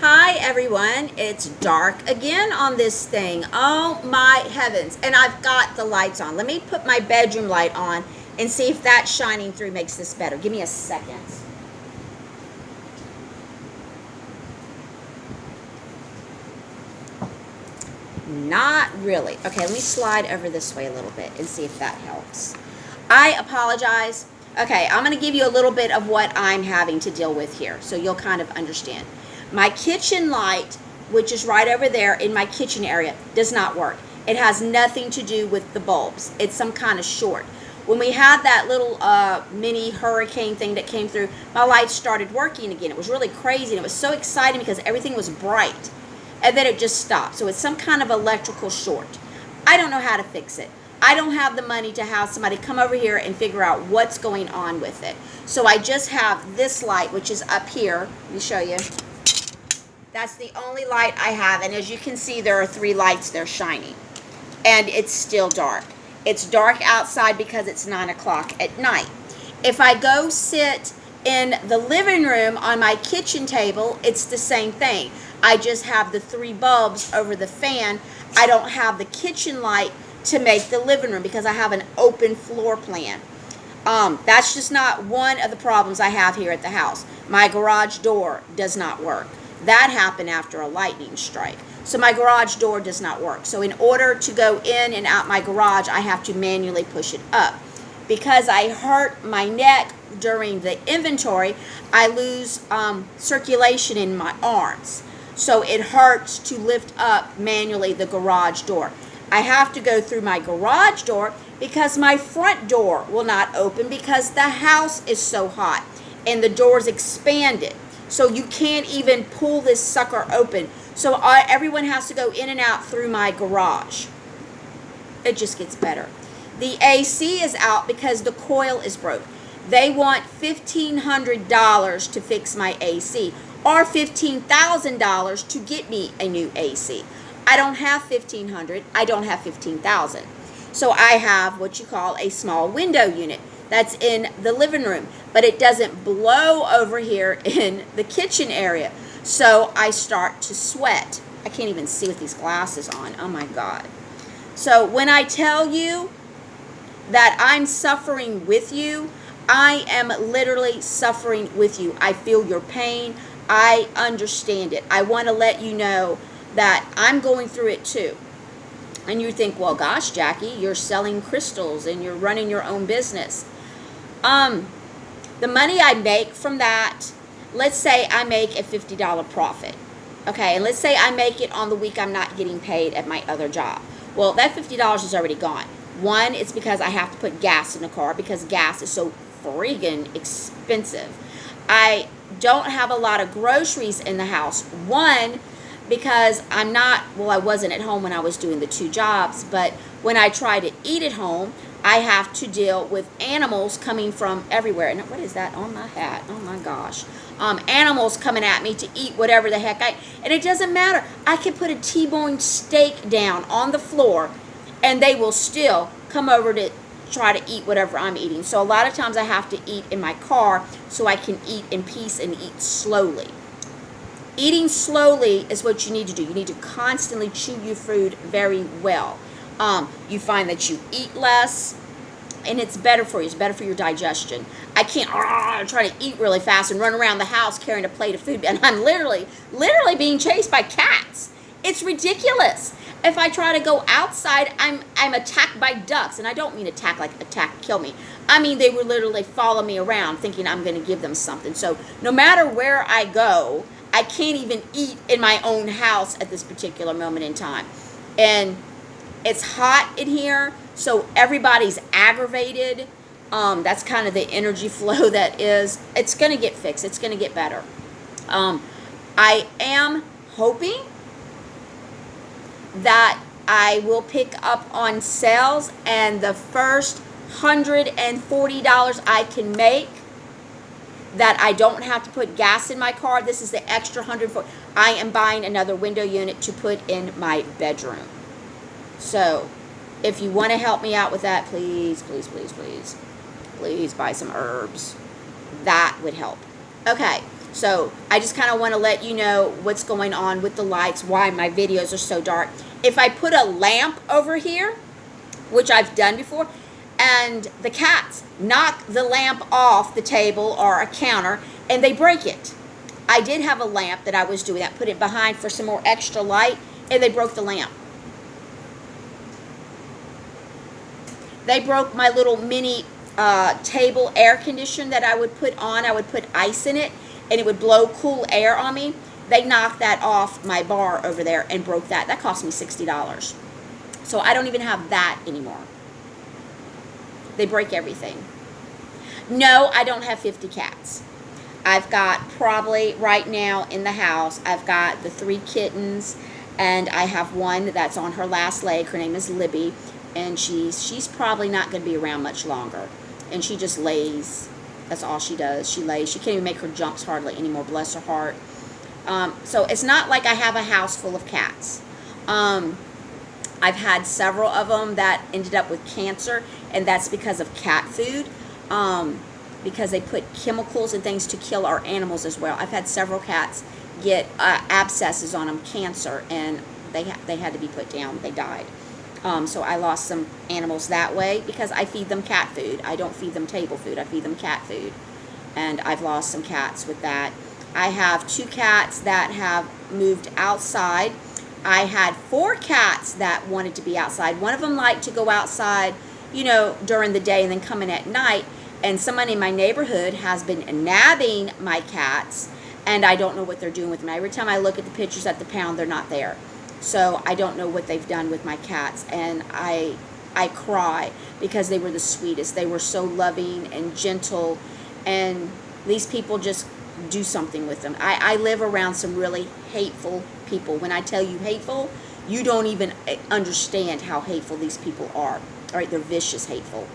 Hi everyone, it's dark again on this thing. Oh my heavens. And I've got the lights on. Let me put my bedroom light on and see if that shining through makes this better. Give me a second. Not really. Okay, let me slide over this way a little bit and see if that helps. I apologize. Okay, I'm going to give you a little bit of what I'm having to deal with here so you'll kind of understand. My kitchen light, which is right over there in my kitchen area, does not work. It has nothing to do with the bulbs. It's some kind of short. When we had that little mini hurricane thing that came through, my lights started working again. It was really crazy, and it was so exciting because everything was bright. And then it just stopped. So it's some kind of electrical short. I don't know how to fix it. I don't have the money to have somebody come over here and figure out what's going on with it. So I just have this light, which is up here. Let me show you. That's the only light I have. And as you can see, there are 3 lights there shining. And it's still dark. It's dark outside because it's 9 o'clock at night. If I go sit in the living room on my kitchen table, it's the same thing. I just have the 3 bulbs over the fan. I don't have the kitchen light to make the living room because I have an open floor plan. That's just not one of the problems I have here at the house. My garage door does not work. That happened after a lightning strike. So my garage door does not work. So in order to go in and out my garage, I have to manually push it up. Because I hurt my neck during the inventory, I lose circulation in my arms. So it hurts to lift up manually the garage door. I have to go through my garage door because my front door will not open because the house is so hot and the door's expanded. So you can't even pull this sucker open. So everyone has to go in and out through my garage. It just gets better. The AC is out because the coil is broke. They want $1,500 to fix my AC or $15,000 to get me a new AC. I don't have $1,500. I don't have $15,000. So I have what you call a small window unit that's in the living room, but it doesn't blow over here in the kitchen area. So I start to sweat. I can't even see with these glasses on. Oh my God. So when I tell you that I'm suffering with you, I am literally suffering with you. I feel your pain. I understand it. I want to let you know that I'm going through it too. And you think, well, gosh, Jackie, you're selling crystals and you're running your own business. The money I make from that, let's say I make a $50 profit. Okay, and let's say I make it on the week I'm not getting paid at my other job. Well, that $50 is already gone. One, it's because I have to put gas in the car because gas is so friggin' expensive. I don't have a lot of groceries in the house. One, because I wasn't at home when I was doing the 2 jobs, but when I try to eat at home, I have to deal with animals coming from everywhere. And what is that on my hat? Oh my gosh. Animals coming at me to eat whatever the heck and it doesn't matter. I can put a T-bone steak down on the floor and they will still come over to try to eat whatever I'm eating. So a lot of times I have to eat in my car so I can eat in peace and eat slowly. Eating slowly is what you need to do. You need to constantly chew your food very well. You find that you eat less, and it's better for you. It's better for your digestion. I can't try to eat really fast and run around the house carrying a plate of food, and I'm literally being chased by cats. It's ridiculous. If I try to go outside, I'm attacked by ducks, and I don't mean attack, kill me. I mean they would literally follow me around thinking I'm going to give them something. So no matter where I go, I can't even eat in my own house at this particular moment in time. And it's hot in here, so everybody's aggravated. That's kind of the energy flow that is. It's going to get fixed. It's going to get better. I am hoping that I will pick up on sales and the first $140 I can make, that I don't have to put gas in my car. This is the extra $140. I am buying another window unit to put in my bedroom. So if you want to help me out with that, please, please, please, please, please buy some herbs. That would help. Okay, So I just kind of want to let you know what's going on with the lights, why my videos are so dark. If I put a lamp over here, which I've done before, and the cats knock the lamp off the table or a counter and they break it. I did have a lamp that I was doing that, put it behind for some more extra light, and they broke the lamp. They broke my little mini table air conditioner that I would put on. I would put ice in it and it would blow cool air on me. They knocked that off my bar over there and broke that. That cost me $60. So I don't even have that anymore. They break everything. No, I don't have 50 cats. I've got probably right now in the house, I've got the 3 kittens, and I have one that's on her last leg. Her name is Libby, and she's probably not going to be around much longer. And she just lays. That's all she does. She lays. She can't even make her jumps hardly anymore, bless her heart. So it's not like I have a house full of cats. I've had several of them that ended up with cancer, and that's because of cat food. Because they put chemicals and things to kill our animals as well. I've had several cats get abscesses on them, cancer, and they had to be put down. They died. So I lost some animals that way because I feed them cat food. I don't feed them table food. I feed them cat food. And I've lost some cats with that. I have 2 cats that have moved outside. I had 4 cats that wanted to be outside. One of them liked to go outside, you know, during the day and then come in at night. And someone in my neighborhood has been nabbing my cats, and I don't know what they're doing with them. Every time I look at the pictures at the pound, they're not there. So I don't know what they've done with my cats, and I cry because they were the sweetest. They were so loving and gentle, and these people just do something with them. I live around some really hateful people. When I tell you hateful, you don't even understand how hateful these people are. All right, they're vicious, hateful.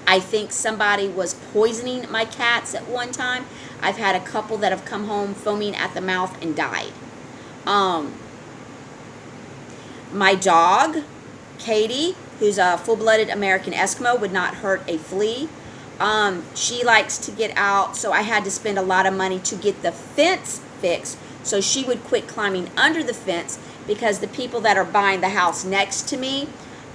I think somebody was poisoning my cats at one time. I've had a couple that have come home foaming at the mouth and died. My dog, Katie, who's a full-blooded American Eskimo, would not hurt a flea. She likes to get out, so I had to spend a lot of money to get the fence fixed, so she would quit climbing under the fence because the people that are buying the house next to me,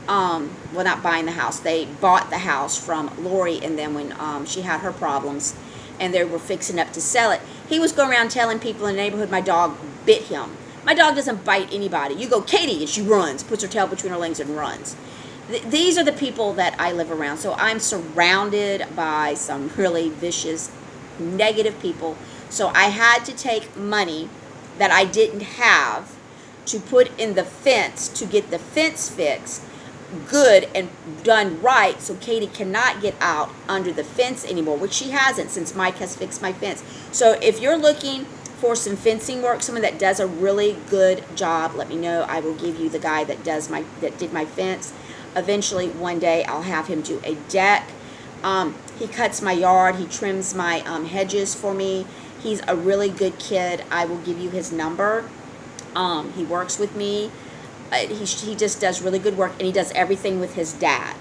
well, not buying the house, they bought the house from Lori and then when she had her problems and they were fixing up to sell it. He was going around telling people in the neighborhood my dog bit him. My dog doesn't bite anybody. You go, Katie, and she runs, puts her tail between her legs and runs. These are the people that I live around. So I'm surrounded by some really vicious, negative people. So I had to take money that I didn't have to put in the fence to get the fence fixed good and done right, so Katie cannot get out under the fence anymore, which she hasn't since Mike has fixed my fence. So if you're looking for some fencing work, someone that does a really good job, let me know. I will give you the guy that did my fence. Eventually one day I'll have him do a deck. He cuts my yard, he trims my hedges for me. He's a really good kid. I will give you his number. He works with me. He just does really good work, and he does everything with his dad.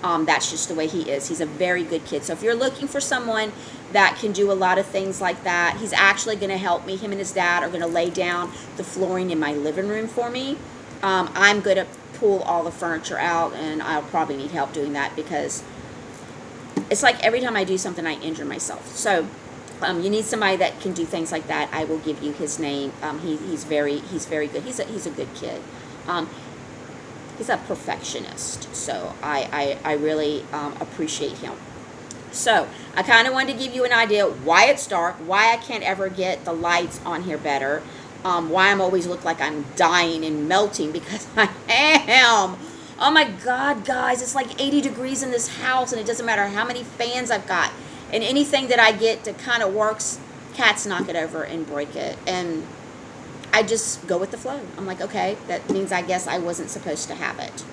That's just the way he is. He's a very good kid. So if you're looking for someone that can do a lot of things like that, he's actually going to help me. Him and his dad are going to lay down the flooring in my living room for me. I'm going to pull all the furniture out, and I'll probably need help doing that because it's like every time I do something, I injure myself. So you need somebody that can do things like that. I will give you his name. He's very good. He's a good kid. He's a perfectionist, so I really appreciate him. So I kind of wanted to give you an idea why it's dark, why I can't ever get the lights on here better, why I'm always look like I'm dying and melting, because I am. Oh my God, guys, it's like 80 degrees in this house, and it doesn't matter how many fans I've got, and anything that I get that kind of works, cats knock it over and break it, and I just go with the flow. I'm like, okay, that means I guess I wasn't supposed to have it.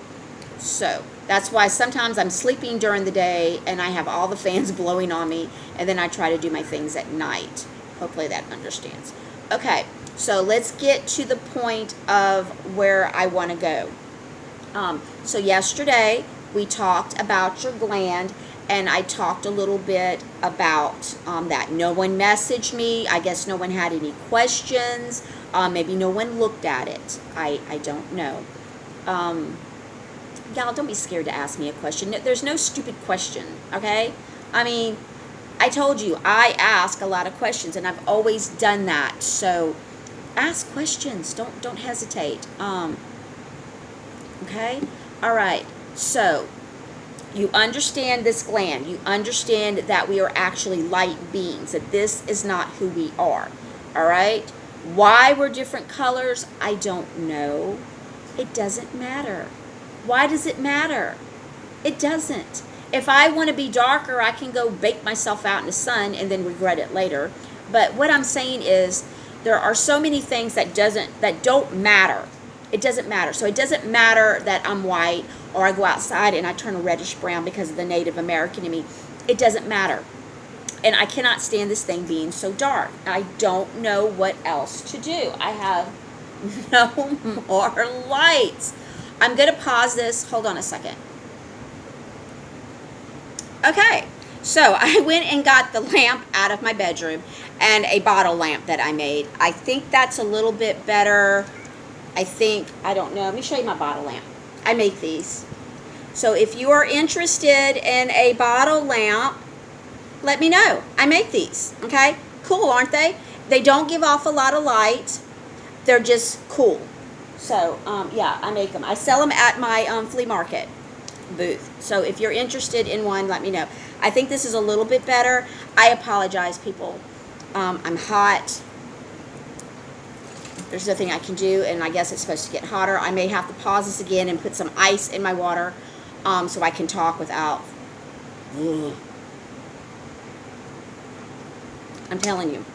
So that's why sometimes I'm sleeping during the day and I have all the fans blowing on me, and then I try to do my things at night. Hopefully that understands. Okay, so let's get to the point of where I want to go. So yesterday we talked about your gland, and I talked a little bit about that. No one messaged me. I guess no one had any questions. Maybe no one looked at it. I don't know. Y'all, don't be scared to ask me a question. There's no stupid question, okay? I mean, I told you, I ask a lot of questions, and I've always done that. So ask questions. Don't hesitate. Okay? All right. So you understand this gland. You understand that we are actually light beings, that this is not who we are. All right? Why we're different colors, I don't know. It doesn't matter. Why does it matter? It doesn't. If I want to be darker, I can go bake myself out in the sun and then regret it later. But what I'm saying is there are so many things that don't matter. It doesn't matter. So it doesn't matter that I'm white or I go outside and I turn a reddish brown because of the Native American in me. It doesn't matter. And I cannot stand this thing being so dark. I don't know what else to do. I have no more lights. I'm going to pause this. Hold on a second. Okay, so I went and got the lamp out of my bedroom and a bottle lamp that I made. I think that's a little bit better. I don't know. Let me show you my bottle lamp. I make these. So if you are interested in a bottle lamp, let me know. I make these, okay? Cool, aren't they? They don't give off a lot of light. They're just cool. So, yeah, I make them. I sell them at my flea market booth. So if you're interested in one, let me know. I think this is a little bit better. I apologize, people. I'm hot. There's nothing I can do, and I guess it's supposed to get hotter. I may have to pause this again and put some ice in my water so I can talk without... I'm telling you.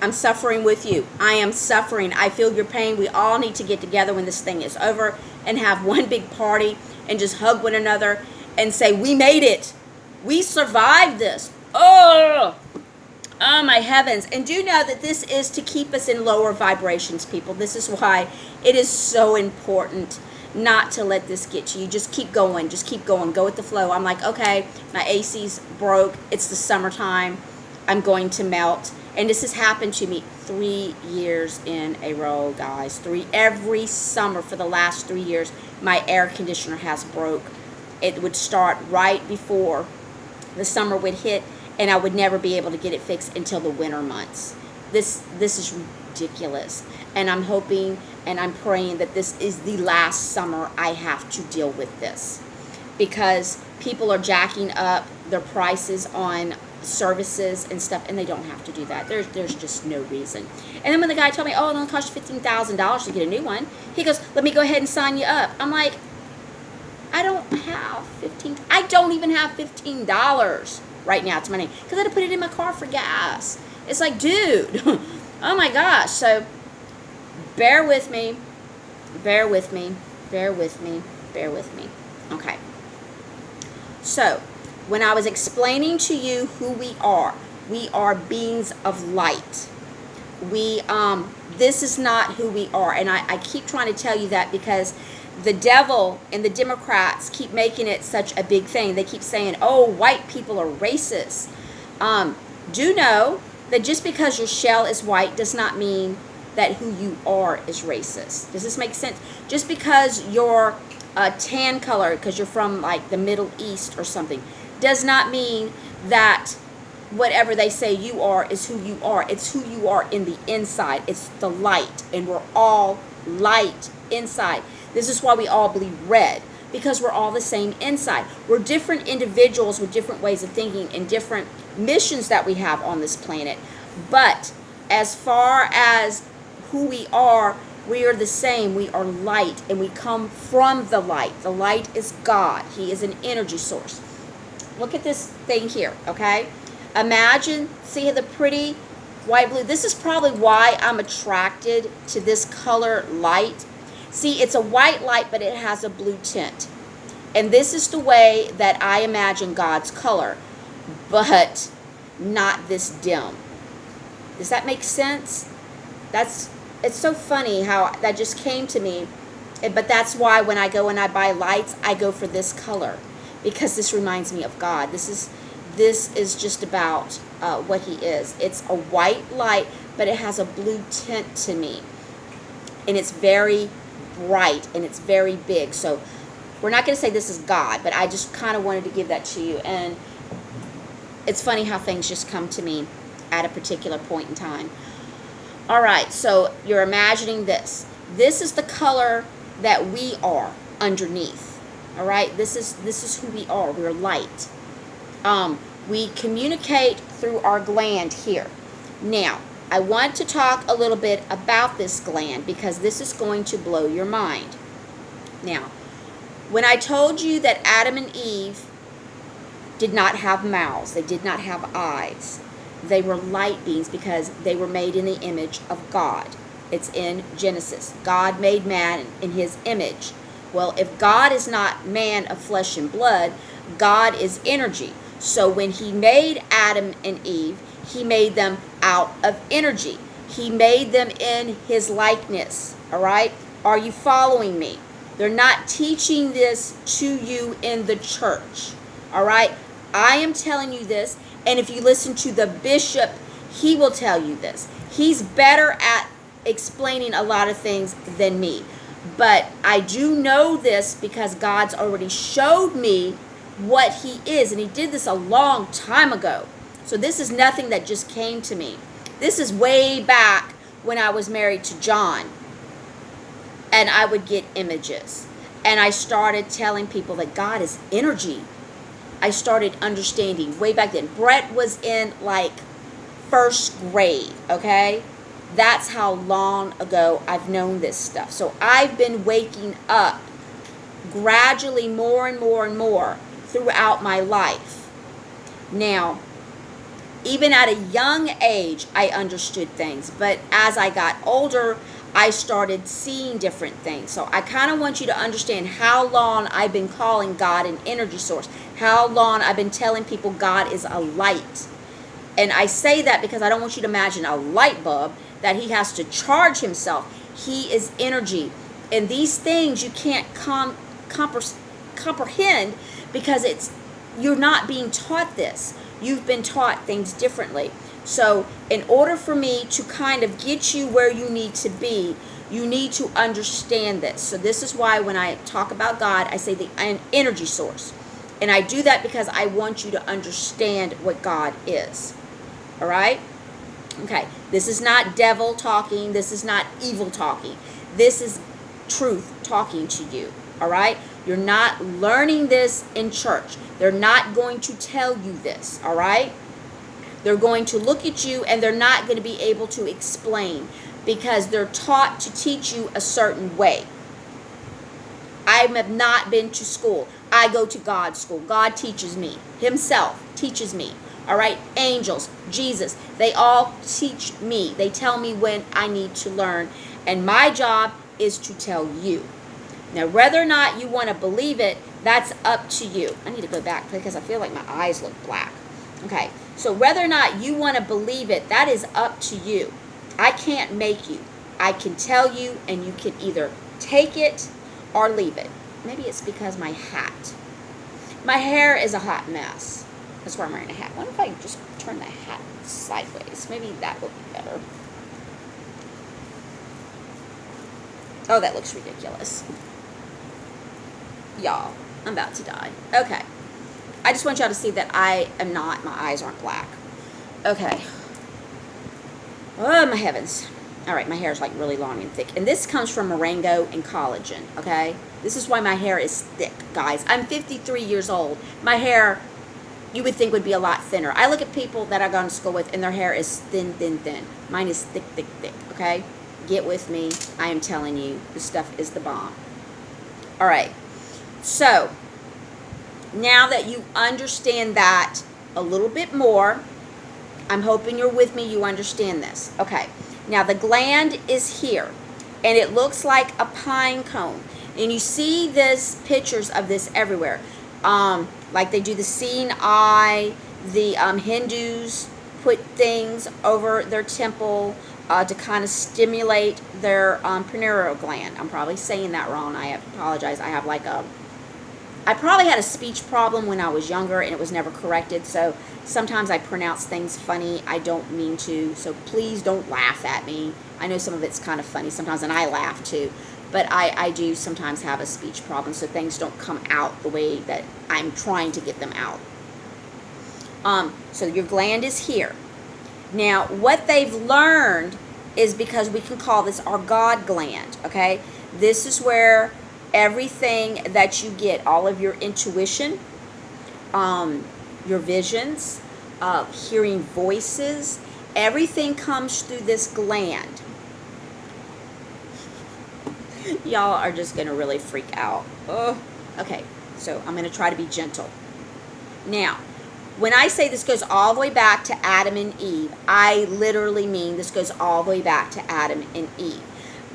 I'm suffering with you. I am suffering. I feel your pain. We all need to get together when this thing is over and have one big party and just hug one another and say, we made it. We survived this. Oh my heavens. And do know that this is to keep us in lower vibrations, people. This is why it is so important not to let this get to you. Just keep going. Just keep going. Go with the flow. I'm like, okay, my AC's broke. It's the summertime. I'm going to melt. And this has happened to me 3 years in a row, guys. Every summer for the last 3 years, my air conditioner has broke. It would start right before the summer would hit, and I would never be able to get it fixed until the winter months. This is ridiculous. And I'm hoping and I'm praying that this is the last summer I have to deal with this. Because people are jacking up their prices on services and stuff, and they don't have to do that. There's just no reason. And then when the guy told me, oh, it'll cost you $15,000 to get a new one, he goes, let me go ahead and sign you up. I'm like, I don't even have $15 right now to my name, because I had to put it in my car for gas. It's like, dude, oh my gosh. So bear with me. Okay. So when I was explaining to you who we are beings of light. This is not who we are. And I keep trying to tell you that because the devil and the Democrats keep making it such a big thing. They keep saying, oh, white people are racist. Do know that just because your shell is white does not mean that who you are is racist. Does this make sense? Just because you're a tan color, because you're from like the Middle East or something, does not mean that whatever they say you are is who you are. It's who you are in the inside. It's the light, and we're all light inside. This is why we all believe red, because we're all the same inside. We're different individuals with different ways of thinking and different missions that we have on this planet. But as far as who we are the same. We are light, and we come from the light. The light is God. He is an energy source. Look at this thing here, okay? Imagine, see the pretty white blue. This is probably why I'm attracted to this color light. See, it's a white light, but it has a blue tint. And this is the way that I imagine God's color, but not this dim. Does that make sense? It's so funny how that just came to me. But that's why when I go and I buy lights, I go for this color, because this reminds me of God. This is, this is just about what he is. It's a white light, but it has a blue tint to me. And it's very bright and it's very big. So we're not going to say this is God, but I just kind of wanted to give that to you. And it's funny how things just come to me at a particular point in time. All right, so you're imagining this. This is the color that we are underneath. All right, this is who we are. We're light. We communicate through our gland here. Now, I want to talk a little bit about this gland because this is going to blow your mind. Now, when I told you that Adam and Eve did not have mouths, they did not have eyes, they were light beings because they were made in the image of God. It's in Genesis. God made man in his image. Well, if God is not man of flesh and blood, God is energy. So when he made Adam and Eve, he made them out of energy. He made them in his likeness. All right? Are you following me? They're not teaching this to you in the church. All right? I am telling you this, and if you listen to the bishop, he will tell you this. He's better at explaining a lot of things than me. But I do know this because God's already showed me what he is, and he did this a long time ago. So this is nothing that just came to me. This is way back when I was married to John, and I would get images, and I started telling people that God is energy. I started understanding way back then. Brett was in like first grade, okay? That's how long ago I've known this stuff. So I've been waking up gradually more and more and more throughout my life. Now, even at a young age, I understood things. But as I got older, I started seeing different things. So I kind of want you to understand how long I've been calling God an energy source. How long I've been telling people God is a light. And I say that because I don't want you to imagine a light bulb that he has to charge himself. He is energy. And these things you can't comprehend because you're not being taught this. You've been taught things differently. So in order for me to kind of get you where you need to be, you need to understand this. So this is why when I talk about God, I say an energy source. And I do that because I want you to understand what God is. All right? Okay. This is not devil talking. This is not evil talking. This is truth talking to you. All right? You're not learning this in church. They're not going to tell you this. All right? They're going to look at you and they're not going to be able to explain because they're taught to teach you a certain way. I have not been to school. I go to God's school. God teaches me. Himself teaches me. All right? Angels, Jesus, they all teach me. They tell me when I need to learn. And my job is to tell you. Now, whether or not you want to believe it, that's up to you. I need to go back because I feel like my eyes look black. Okay, so whether or not you want to believe it, that is up to you. I can't make you. I can tell you, and you can either take it or leave it. Maybe it's because my hat. My hair is a hot mess. That's why I'm wearing a hat. What if I just turn the hat sideways? Maybe that would be better. Oh, that looks ridiculous. Y'all, I'm about to die. Okay. I just want y'all to see that I am not, my eyes aren't black. Okay. Oh, my heavens. All right, my hair is like really long and thick. And this comes from Moringa and collagen, okay? This is why my hair is thick, guys. I'm 53 years old. My hair, you would think would be a lot thinner. I look at people that I've gone to school with and their hair is thin, thin, thin. Mine is thick, thick, thick, okay? Get with me. I am telling you, this stuff is the bomb. All right. So, now that you understand that a little bit more, I'm hoping you're with me, you understand this. Okay, now the gland is here, and it looks like a pine cone. And you see this pictures of this everywhere. Like they do the seeing eye, the Hindus put things over their temple to kind of stimulate their pineal gland. I'm probably saying that wrong. I apologize. I have like a I probably had a speech problem when I was younger and it was never corrected, so sometimes I pronounce things funny. I don't mean to, so please don't laugh at me. I know some of it's kind of funny sometimes, and I laugh too, but I do sometimes have a speech problem, so things don't come out the way that I'm trying to get them out. So your gland is here. Now, what they've learned is, because we can call this our God gland, okay? This is where everything that you get, all of your intuition, your visions, hearing voices, everything comes through this gland. Y'all are just going to really freak out. Oh, okay, so I'm going to try to be gentle. Now, when I say this goes all the way back to Adam and Eve, I literally mean this goes all the way back to Adam and Eve.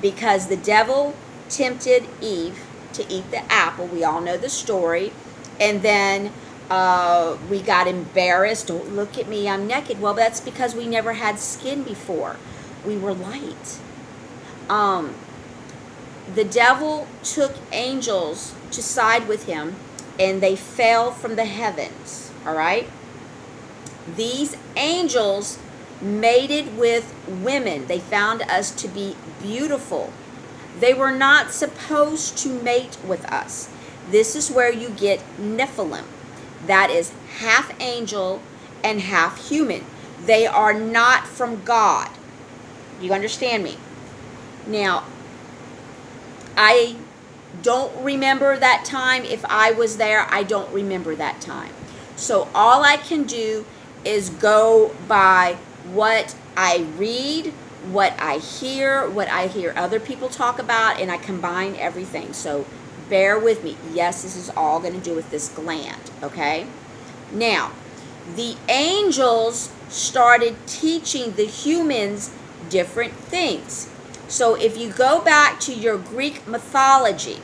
Because the devil tempted Eve to eat the apple. We all know the story. And then we got embarrassed. Don't look at me, I'm naked. Well, that's because we never had skin before. We were light. The devil took angels to side with him, and they fell from the heavens. All right? These angels mated with women. They found us to be beautiful. They were not supposed to mate with us. This is where you get Nephilim. That is half angel and half human. They are not from God. You understand me? Now, I don't remember that time. If I was there, I don't remember that time. So all I can do is go by what I read, what I hear other people talk about, and I combine everything. So bear with me. Yes, this is all going to do with this gland, okay? Now, the angels started teaching the humans different things. So if you go back to your Greek mythology,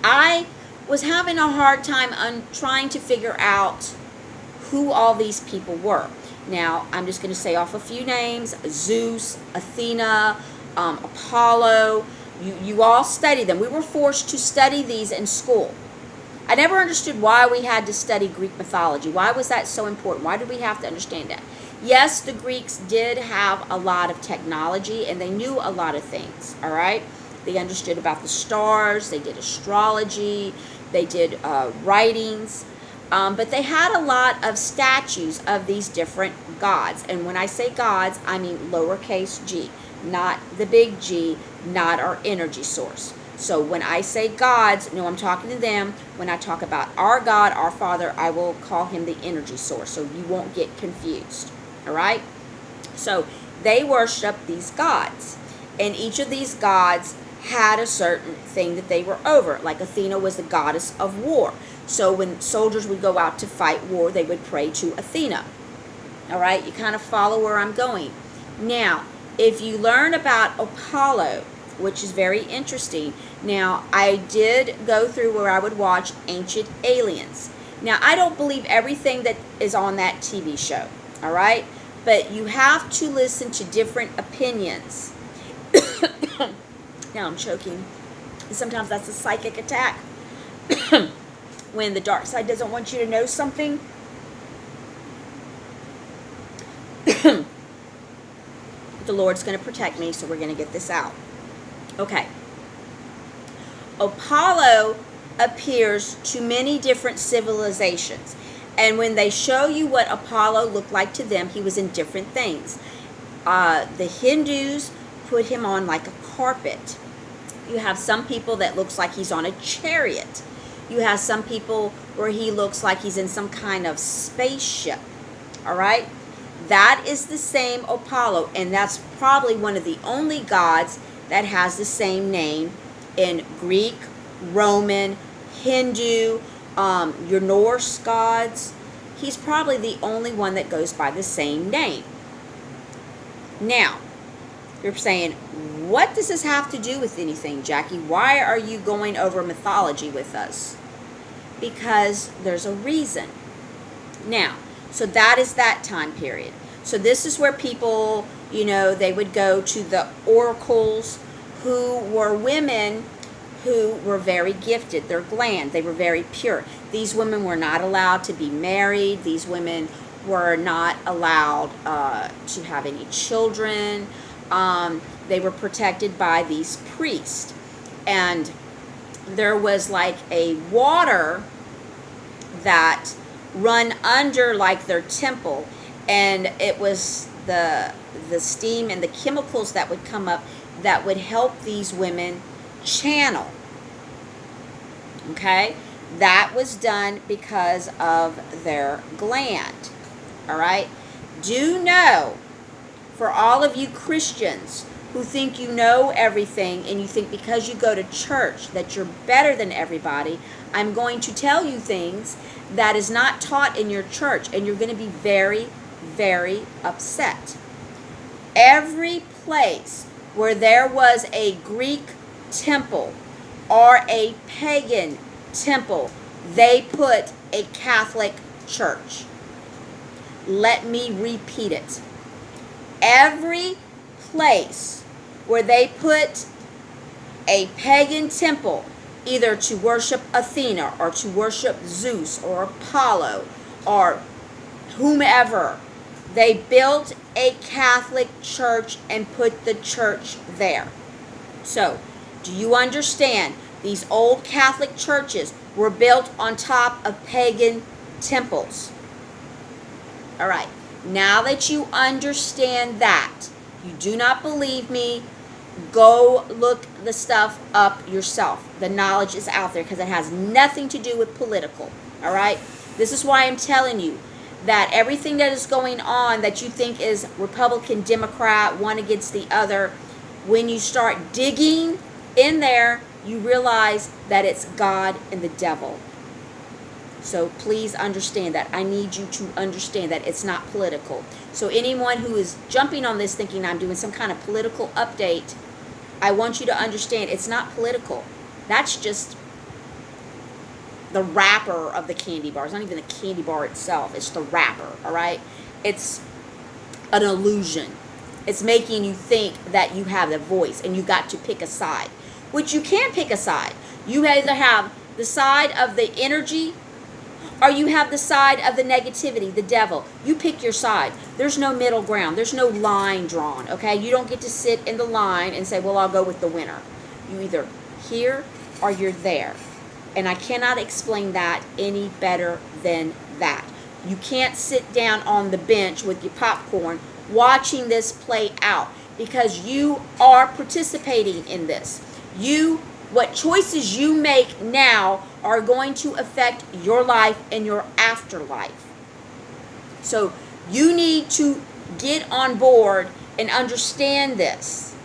I was having a hard time trying to figure out who all these people were. Now, I'm just going to say off a few names: Zeus, Athena, Apollo. You all study them. We were forced to study these in school. I never understood why we had to study Greek mythology. Why was that so important? Why did we have to understand that? Yes, the Greeks did have a lot of technology, and they knew a lot of things, all right? They understood about the stars. They did astrology. They did writings. But they had a lot of statues of these different gods. And when I say gods, I mean lowercase g, not the big G, not our energy source. So when I say gods, no, I'm talking to them. When I talk about our God, our Father, I will call him the energy source, so you won't get confused. All right? So they worshiped these gods. And each of these gods had a certain thing that they were over. Like Athena was the goddess of war. So when soldiers would go out to fight war, they would pray to Athena. All right? You kind of follow where I'm going. Now, if you learn about Apollo, which is very interesting. Now, I did go through where I would watch Ancient Aliens. Now, I don't believe everything that is on that TV show, all right? But you have to listen to different opinions. Now I'm choking. Sometimes that's a psychic attack. When the dark side doesn't want you to know something. The Lord's going to protect me, so we're going to get this out. Okay. Apollo appears to many different civilizations. And when they show you what Apollo looked like to them, he was in different things. The Hindus put him on like a carpet. You have some people that looks like he's on a chariot. You have some people where he looks like he's in some kind of spaceship. All right? That is the same Apollo, and that's probably one of the only gods that has the same name in Greek, Roman, Hindu, your Norse gods. He's probably the only one that goes by the same name. Now, you're saying, what does this have to do with anything, Jackie? Why are you going over mythology with us? Because there's a reason. Now, so that is that time period. So this is where people, they would go to the oracles, who were women who were very gifted, their gland, they were very pure. These women were not allowed to be married. These women were not allowed to have any children. They were protected by these priests. And there was like a water that run under like their temple, and it was the steam and the chemicals that would come up that would help these women channel. Okay, that was done because of their gland. All right, do know, for all of you Christians who think you know everything and you think because you go to church that you're better than everybody, I'm going to tell you things that is not taught in your church, and you're going to be very, very upset. Every place where there was a Greek temple or a pagan temple, they put a Catholic church. Let me repeat it. Every place where they put a pagan temple, either to worship Athena or to worship Zeus or Apollo or whomever, they built a Catholic church and put the church there. So, do you understand? These old Catholic churches were built on top of pagan temples. All right, now that you understand that, you do not believe me, go look the stuff up yourself. The knowledge is out there because it has nothing to do with political. All right, this is why I'm telling you that everything that is going on that you think is Republican, Democrat, one against the other, when you start digging in there, you realize that it's God and the devil. So please understand that. I need you to understand that it's not political. So anyone who is jumping on this thinking I'm doing some kind of political update, I want you to understand it's not political. That's just the wrapper of the candy bar. It's not even the candy bar itself. It's the wrapper, all right? It's an illusion. It's making you think that you have a voice and you got to pick a side, which you can't pick a side. You either have the side of the energy or you have the side of the negativity, the devil. You pick your side. There's no middle ground. There's no line drawn, okay? You don't get to sit in the line and say, well, I'll go with the winner. You either here or you're there. And I cannot explain that any better than that. You can't sit down on the bench with your popcorn watching this play out because you are participating in this. What choices you make now are going to affect your life and your afterlife. So you need to get on board and understand this.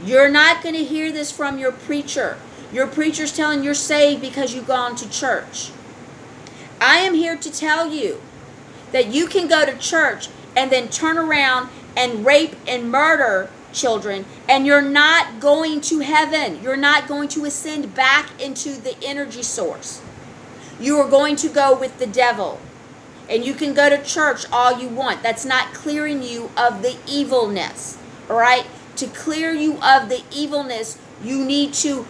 You're not going to hear this from your preacher. Your preacher's telling you're saved because you've gone to church. I am here to tell you that you can go to church and then turn around and rape and murder children, and you're not going to heaven. You're not going to ascend back into the energy source. You are going to go with the devil. And you can go to church all you want. That's not clearing you of the evilness. All right? To clear you of the evilness, you need to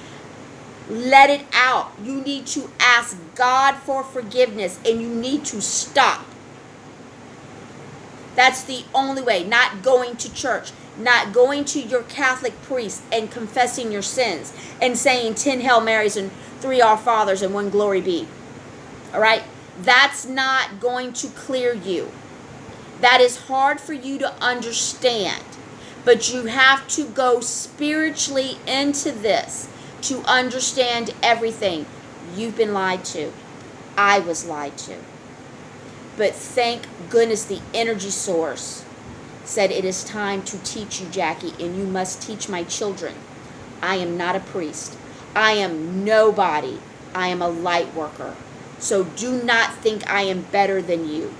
let it out. You need to ask God for forgiveness, and you need to stop. That's the only way. Not going to church, not going to your Catholic priest and confessing your sins and saying 10 Hail Marys and 3 Our Fathers and 1 Glory Be. All right? That's not going to clear you. That is hard for you to understand. But you have to go spiritually into this to understand everything. You've been lied to. I was lied to. But thank goodness the energy source said it is time to teach you, Jackie, and you must teach my children. I am not a priest. I am nobody. I am a light worker. So do not think I am better than you,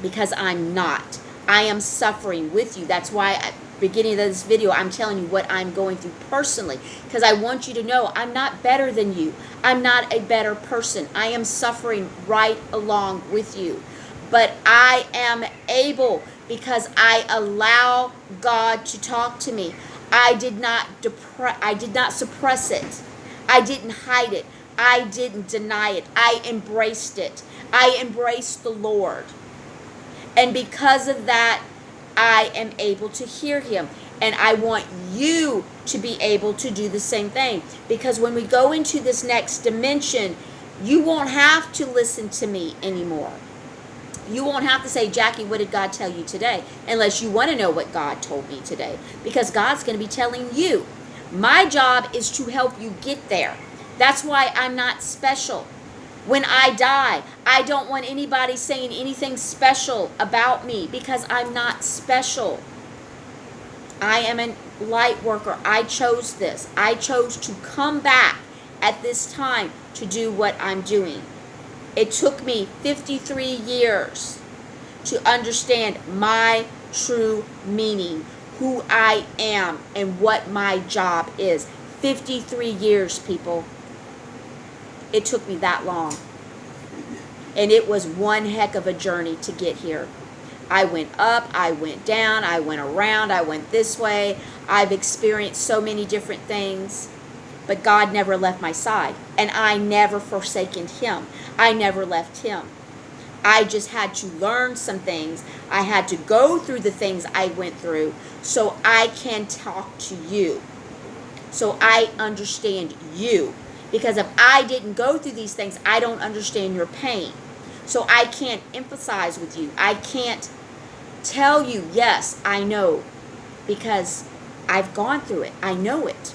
because I'm not. I am suffering with you. That's why at the beginning of this video, I'm telling you what I'm going through personally, because I want you to know I'm not better than you. I'm not a better person. I am suffering right along with you. But I am able because I allow God to talk to me. I did not suppress it. I didn't hide it. I didn't deny it. I embraced it. I embraced the Lord. And because of that, I am able to hear him. And I want you to be able to do the same thing. Because when we go into this next dimension, you won't have to listen to me anymore. You won't have to say, Jackie, what did God tell you today? Unless you want to know what God told me today. Because God's going to be telling you. My job is to help you get there. That's why I'm not special. When I die, I don't want anybody saying anything special about me because I'm not special. I am a light worker. I chose this. I chose to come back at this time to do what I'm doing. It took me 53 years to understand my true meaning, who I am, and what my job is. 53 years, people. It took me that long. And it was one heck of a journey to get here. I went up, I went down, I went around, I went this way. I've experienced so many different things. But God never left my side. And I never forsaken him. I never left him. I just had to learn some things. I had to go through the things I went through so I can talk to you. So I understand you. Because if I didn't go through these things, I don't understand your pain. So I can't emphasize with you. I can't tell you, yes, I know. Because I've gone through it. I know it.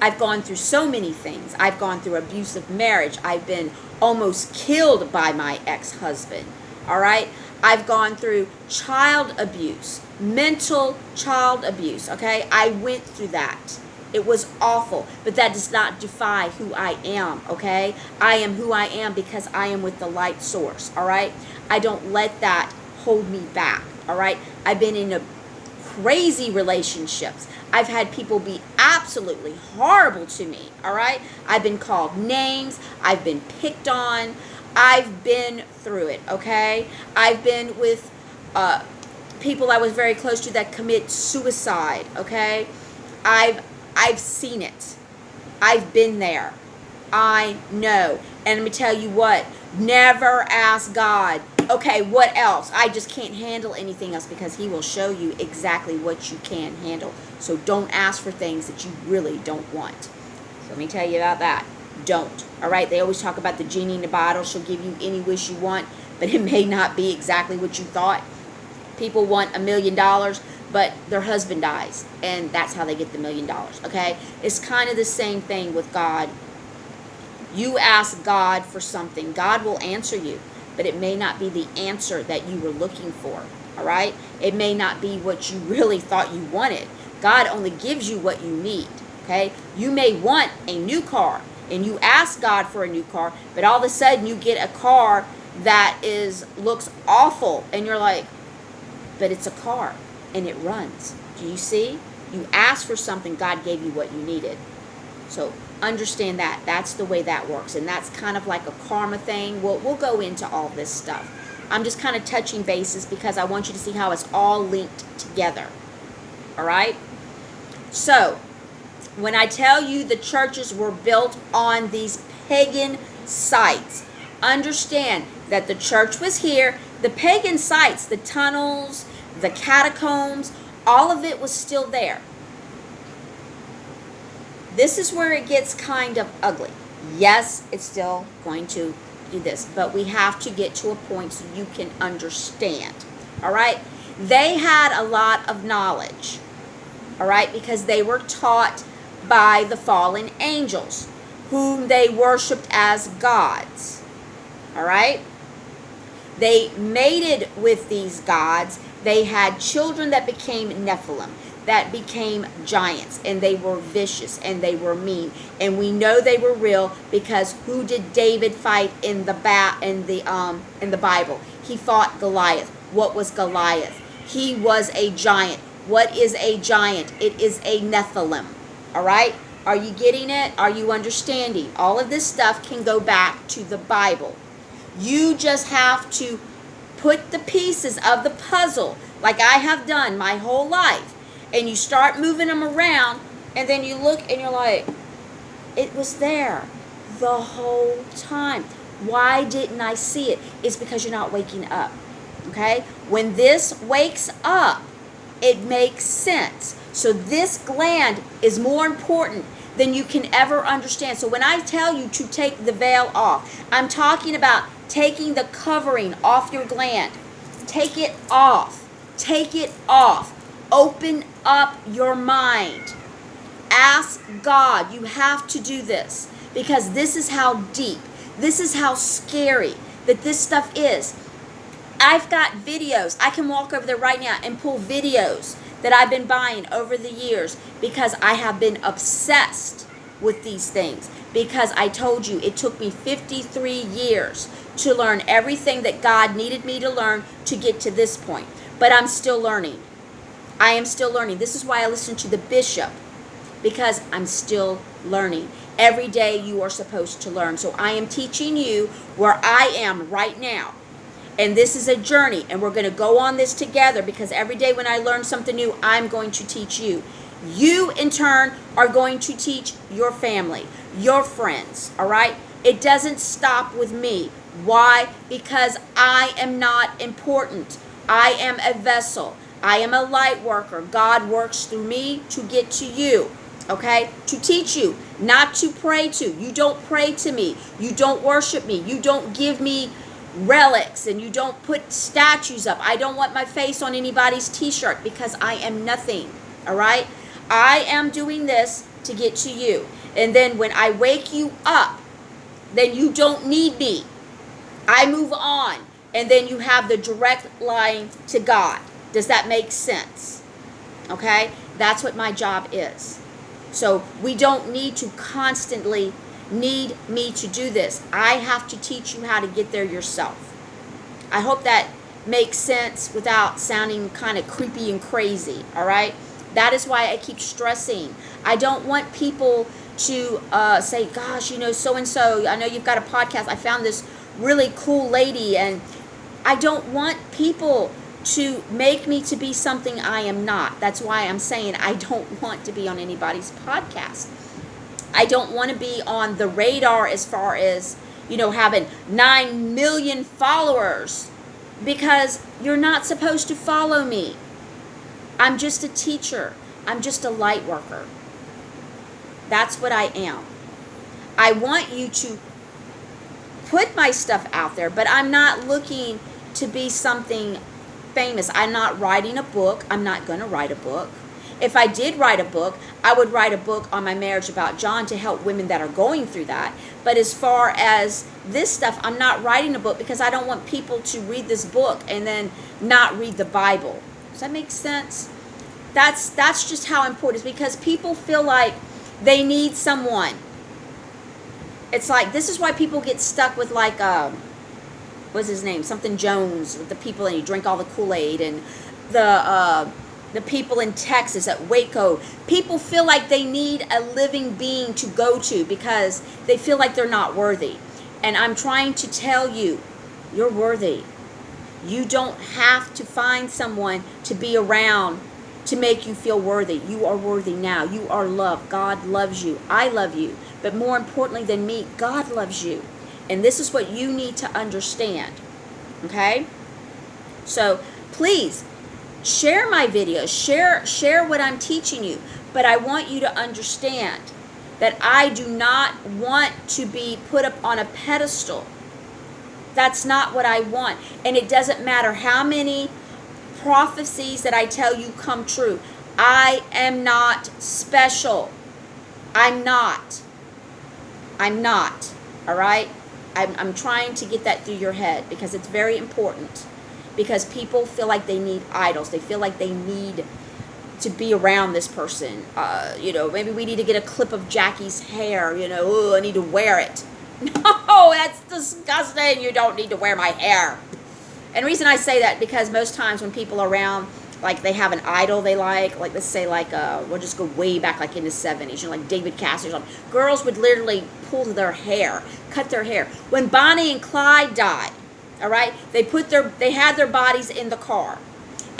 I've gone through so many things. I've gone through abusive marriage. I've been almost killed by my ex-husband. All right? I've gone through child abuse, mental child abuse. Okay? I went through that. It was awful, but that does not define who I am, okay? I am who I am because I am with the light source, all right? I don't let that hold me back, all right? I've been in crazy relationships. I've had people be absolutely horrible to me, all right? I've been called names. I've been picked on. I've been through it, okay? I've been with people I was very close to that commit suicide, okay? I've seen it. I've been there. I know. And let me tell you what, never ask God, okay, what else? I just can't handle anything else, because he will show you exactly what you can handle. So don't ask for things that you really don't want. So let me tell you about that. Don't. All right? They always talk about the genie in the bottle. She'll give you any wish you want, but it may not be exactly what you thought. People want $1 million, but their husband dies, and that's how they get the $1 million, okay? It's kind of the same thing with God. You ask God for something. God will answer you, but it may not be the answer that you were looking for, all right? It may not be what you really thought you wanted. God only gives you what you need, okay? You may want a new car, and you ask God for a new car, but all of a sudden you get a car that looks awful, and you're like, but it's a car, and it runs. Do you see? You asked for something, God gave you what you needed. So understand that. That's the way that works. And that's kind of like a karma thing. We'll go into all this stuff. I'm just kind of touching bases because I want you to see how it's all linked together. All right? So, when I tell you the churches were built on these pagan sites, understand that the church was here. The pagan sites, the tunnels, the catacombs, all of it was still there. This is where it gets kind of ugly. Yes, it's still going to do this, but we have to get to a point so you can understand. All right? They had a lot of knowledge. All right? Because they were taught by the fallen angels, whom they worshiped as gods. All right? They mated with these gods. They had children that became Nephilim, that became giants, and they were vicious and they were mean. And we know they were real because who did David fight in the Bible? He fought Goliath. What was Goliath? He was a giant. What is a giant? It is a Nephilim. All right? Are you getting it? Are you understanding? All of this stuff can go back to the Bible. You just have to put the pieces of the puzzle, like I have done my whole life, and you start moving them around, and then you look and you're like, It was there the whole time. Why didn't I see it? It's because you're not waking up. Okay? When this wakes up, it makes sense. So this gland is more important than you can ever understand. So when I tell you to take the veil off, I'm talking about taking the covering off your gland. Take it off. Take it off. Open up your mind. Ask God. You have to do this because this is how deep, this is how scary that this stuff is. I've got videos. I can walk over there right now and pull videos that I've been buying over the years because I have been obsessed with these things. Because I told you it took me 53 years to learn everything that God needed me to learn to get to this point. But I'm still learning. I am still learning. This is why I listen to the bishop, because I'm still learning. Every day you are supposed to learn. So I am teaching you where I am right now. And this is a journey, and we're going to go on this together because every day when I learn something new, I'm going to teach you. You, in turn, are going to teach your family, your friends, all right? It doesn't stop with me. Why? Because I am not important. I am a vessel. I am a light worker. God works through me to get to you, okay? To teach you, not to pray to. You don't pray to me. You don't worship me. You don't give me relics, and you don't put statues up. I don't want my face on anybody's t-shirt because I am nothing, all right? I am doing this to get to you. And then when I wake you up, then you don't need me. I move on, and then you have the direct line to God. Does that make sense? Okay? That's what my job is. So we don't need to constantly need me to do this. I have to teach you how to get there yourself. I hope that makes sense without sounding kind of creepy and crazy, all right? That is why I keep stressing. I don't want people to say, gosh, you know, so-and-so, I know you've got a podcast. I found this really cool lady, and I don't want people to make me to be something I am not. That's why I'm saying I don't want to be on anybody's podcast. I don't want to be on the radar as far as, you know, having 9 million followers, because you're not supposed to follow me. I'm just a teacher. I'm just a light worker. That's what I am. I want you to put my stuff out there, but I'm not looking to be something famous. I'm not writing a book. I'm not going to write a book. If I did write a book, I would write a book on my marriage about John to help women that are going through that. But as far as this stuff, I'm not writing a book because I don't want people to read this book and then not read the Bible. Does that make sense? That's just how important it is, because people feel like they need someone. It's like, this is why people get stuck with like, what's his name? Something Jones, with the people, and you drink all the Kool-Aid, and the people in Texas at Waco. People feel like they need a living being to go to because they feel like they're not worthy. And I'm trying to tell you, you're worthy. You don't have to find someone to be around to make you feel worthy. You are worthy now. You are loved. God loves you. I love you. But more importantly than me, God loves you. And this is what you need to understand. Okay? So please, share my videos. Share what I'm teaching you. But I want you to understand that I do not want to be put up on a pedestal. That's not what I want. And it doesn't matter how many prophecies that I tell you come true. I am not special. I'm not. All right? I'm trying to get that through your head because it's very important. Because people feel like they need idols. They feel like they need to be around this person. You know, maybe we need to get a clip of Jackie's hair. You know, oh, I need to wear it. No, that's disgusting. You don't need to wear my hair. And the reason I say that, because most times when people are around, like they have an idol they like let's say like, we'll just go way back like in the 70s, you know, like David Cassidy or something. Girls would literally pull their hair, cut their hair. When Bonnie and Clyde died, all right, they had their bodies in the car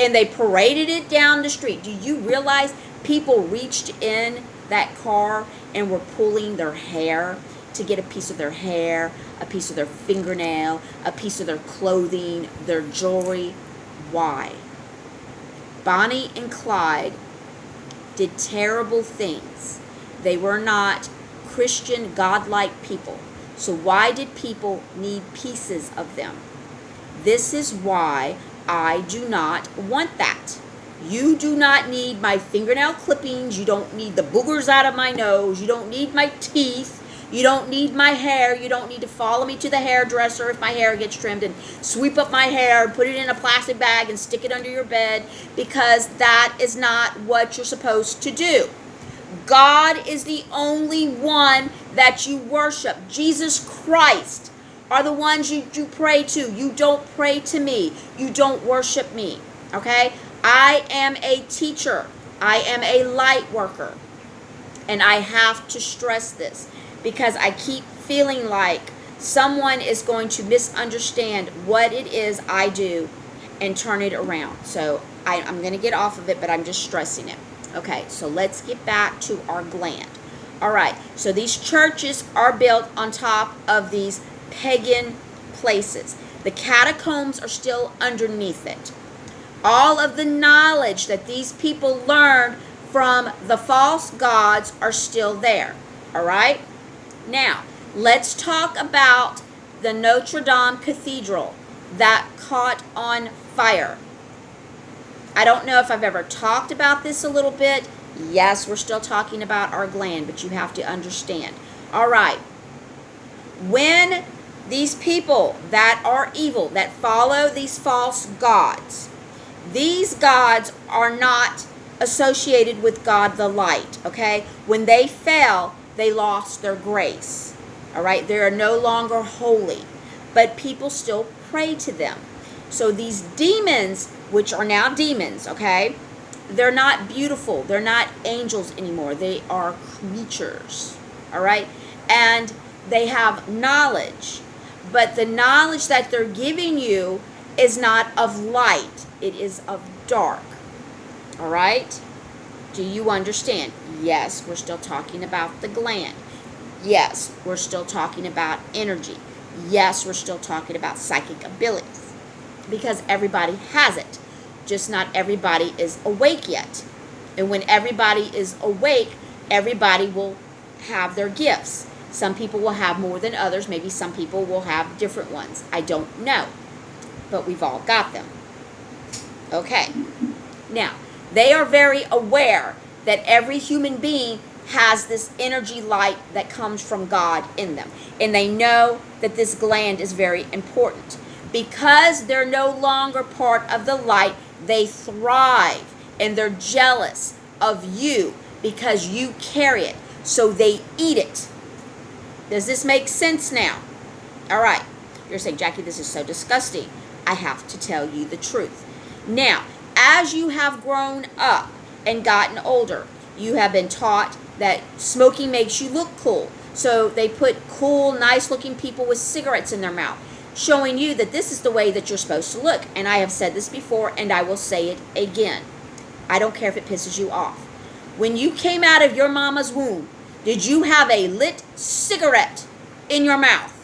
and they paraded it down the street. Do you realize people reached in that car and were pulling their hair to get a piece of their hair, a piece of their fingernail, a piece of their clothing, their jewelry. Why? Bonnie and Clyde did terrible things. They were not Christian, godlike people. So why did people need pieces of them? This is why I do not want that. You do not need my fingernail clippings. You don't need the boogers out of my nose. You don't need my teeth. You don't need my hair. You don't need to follow me to the hairdresser if my hair gets trimmed and sweep up my hair and put it in a plastic bag and stick it under your bed, because that is not what you're supposed to do. God is the only one that you worship. Jesus Christ are the ones you pray to. You don't pray to me. You don't worship me. Okay? I am a teacher. I am a light worker. And I have to stress this, because I keep feeling like someone is going to misunderstand what it is I do and turn it around. So I'm going to get off of it, but I'm just stressing it. Okay, so let's get back to our gland. All right, so these churches are built on top of these pagan places. The catacombs are still underneath it. All of the knowledge that these people learned from the false gods are still there. All right? Now, let's talk about the Notre Dame Cathedral that caught on fire. I don't know if I've ever talked about this a little bit. Yes, we're still talking about our gland, but you have to understand. All right. When these people that are evil, that follow these false gods, these gods are not associated with God the light, okay? When they fell, they lost their grace, all right? They are no longer holy, but people still pray to them. So these demons, which are now demons, okay? They're not beautiful. They're not angels anymore. They are creatures, all right? And they have knowledge, but the knowledge that they're giving you is not of light. It is of dark, all right? Do you understand? Yes, we're still talking about the gland. Yes, we're still talking about energy. Yes, we're still talking about psychic abilities, because everybody has it. Just not everybody is awake yet. And when everybody is awake, everybody will have their gifts. Some people will have more than others. Maybe some people will have different ones. I don't know. But we've all got them. Okay. Now, they are very aware that every human being has this energy light that comes from God in them. And they know that this gland is very important. Because they're no longer part of the light, they thrive and they're jealous of you because you carry it. So they eat it. Does this make sense now? All right. You're saying, Jackie, this is so disgusting. I have to tell you the truth. Now, as you have grown up and gotten older, you have been taught that smoking makes you look cool. So they put cool, nice-looking people with cigarettes in their mouth, showing you that this is the way that you're supposed to look. And I have said this before, and I will say it again. I don't care if it pisses you off. When you came out of your mama's womb, did you have a lit cigarette in your mouth?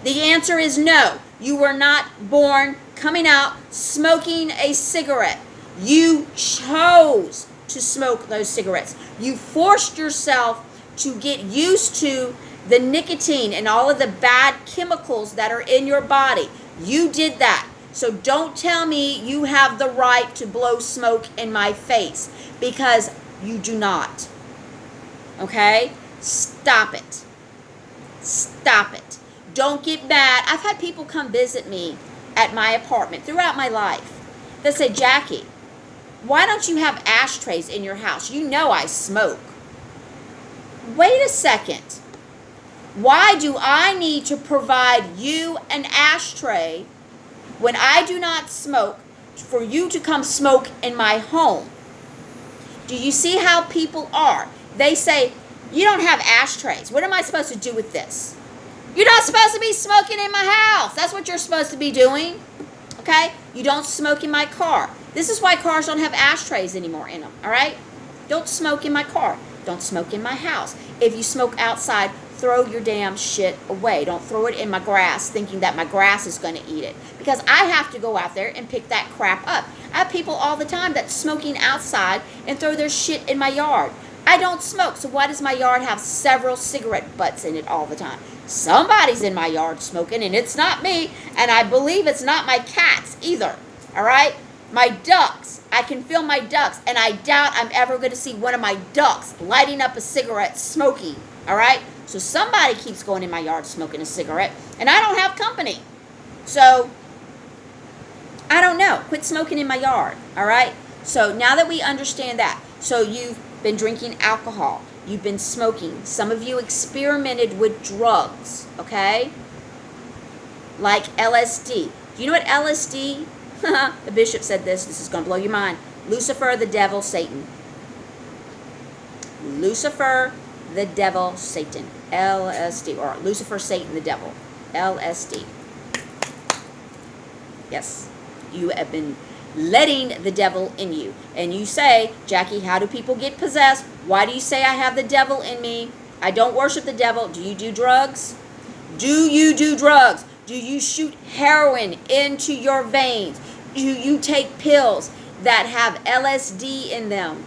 The answer is no. You were not born coming out smoking a cigarette. You chose to smoke those cigarettes. You forced yourself to get used to the nicotine and all of the bad chemicals that are in your body. You did that. So don't tell me you have the right to blow smoke in my face, because you do not. Okay? Stop it. Stop it. Don't get mad. I've had people come visit me at my apartment throughout my life. They say, Jackie, why don't you have ashtrays in your house? You know I smoke. Wait a second. Why do I need to provide you an ashtray when I do not smoke for you to come smoke in my home? Do you see how people are? They say, you don't have ashtrays. What am I supposed to do with this? You're not supposed to be smoking in my house. That's what you're supposed to be doing. Okay? You don't smoke in my car. This is why cars don't have ashtrays anymore in them. All right? Don't smoke in my car. Don't smoke in my house. If you smoke outside, throw your damn shit away. Don't throw it in my grass thinking that my grass is going to eat it. Because I have to go out there and pick that crap up. I have people all the time that's smoking outside and throw their shit in my yard. I don't smoke, so why does my yard have several cigarette butts in it all the time? Somebody's in my yard smoking, and it's not me, and I believe it's not my cats either, all right? My ducks, I can feel my ducks, and I doubt I'm ever going to see one of my ducks lighting up a cigarette smoking, all right? So somebody keeps going in my yard smoking a cigarette, and I don't have company. So, I don't know. Quit smoking in my yard, all right? So now that we understand that, so you've been drinking alcohol, you've been smoking, some of you experimented with drugs, okay? Like LSD. Do you know what LSD? The bishop said this is going to blow your mind. Lucifer, the devil, Satan. Lucifer, the devil, Satan. LSD. Or Lucifer, Satan, the devil. LSD. Yes. You have been letting the devil in you. And you say, Jackie, how do people get possessed? Why do you say I have the devil in me? I don't worship the devil. Do you do drugs? Do you do drugs? Do you shoot heroin into your veins? Do you take pills that have LSD in them?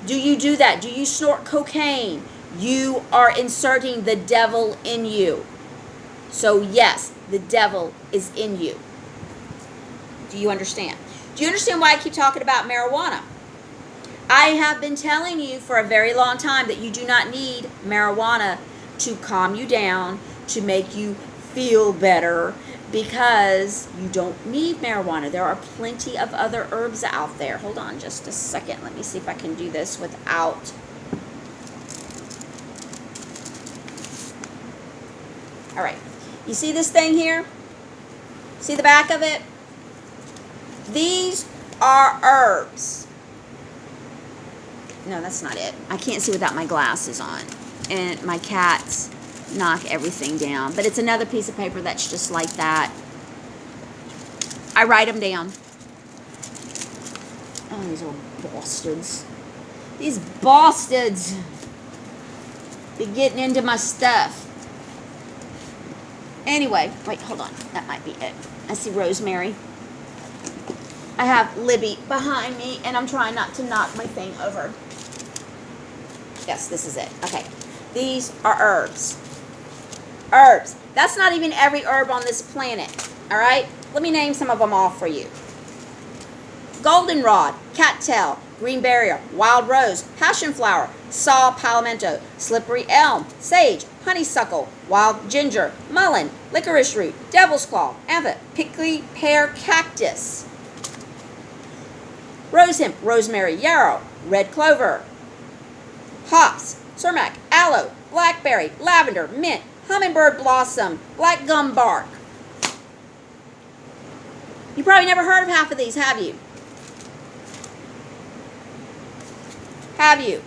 Do you do that? Do you snort cocaine? You are inserting the devil in you. So yes, the devil is in you. Do you understand? Do you understand why I keep talking about marijuana? I have been telling you for a very long time that you do not need marijuana to calm you down, to make you feel better, because you don't need marijuana. There are plenty of other herbs out there. Hold on just a second. Let me see if I can do this without... All right. You see this thing here? See the back of it? These are herbs. No, that's not it. I can't see without my glasses on. And my cats knock everything down. But it's another piece of paper that's just like that. I write them down. Oh, these old bastards. These bastards be getting into my stuff. Anyway, wait, hold on. That might be it. I see rosemary. I have Libby behind me, and I'm trying not to knock my thing over. Yes, this is it. Okay. These are herbs. Herbs. That's not even every herb on this planet. All right? Let me name some of them off for you. Goldenrod, cattail, green barrier, wild rose, passion flower, saw palmetto, slippery elm, sage, honeysuckle, wild ginger, mullein, licorice root, devil's claw, amphet, prickly pear cactus, rose hemp, rosemary, yarrow, red clover, hops, sumac, aloe, blackberry, lavender, mint, hummingbird blossom, black gum bark. You probably never heard of half of these, have you? Have you?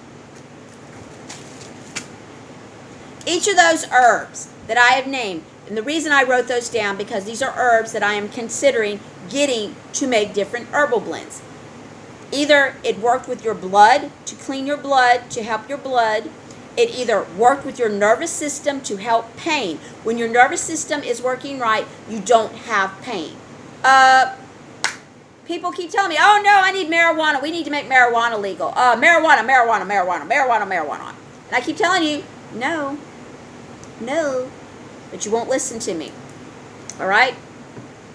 Each of those herbs that I have named, and the reason I wrote those down because these are herbs that I am considering getting to make different herbal blends. Either it worked with your blood, to clean your blood, to help your blood. It either worked with your nervous system to help pain. When your nervous system is working right, you don't have pain. People keep telling me, oh no, I need marijuana. We need to make marijuana legal. Marijuana. And I keep telling you, no. But you won't listen to me. All right?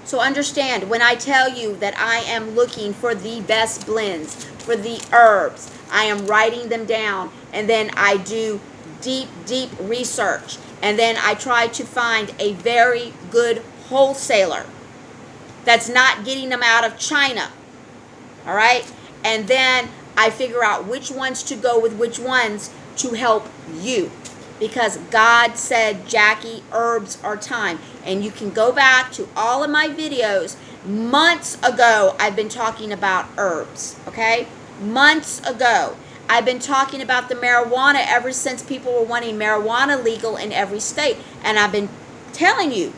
So understand, when I tell you that I am looking for the best blends, for the herbs, I am writing them down, and then I do deep research. And then I try to find a very good wholesaler that's not getting them out of China. All right? And then I figure out which ones to go with which ones to help you. Because God said, Jackie, herbs are time. And you can go back to all of my videos. Months ago, I've been talking about herbs. Okay? Months ago. I've been talking about the marijuana ever since people were wanting marijuana legal in every state. And I've been telling you,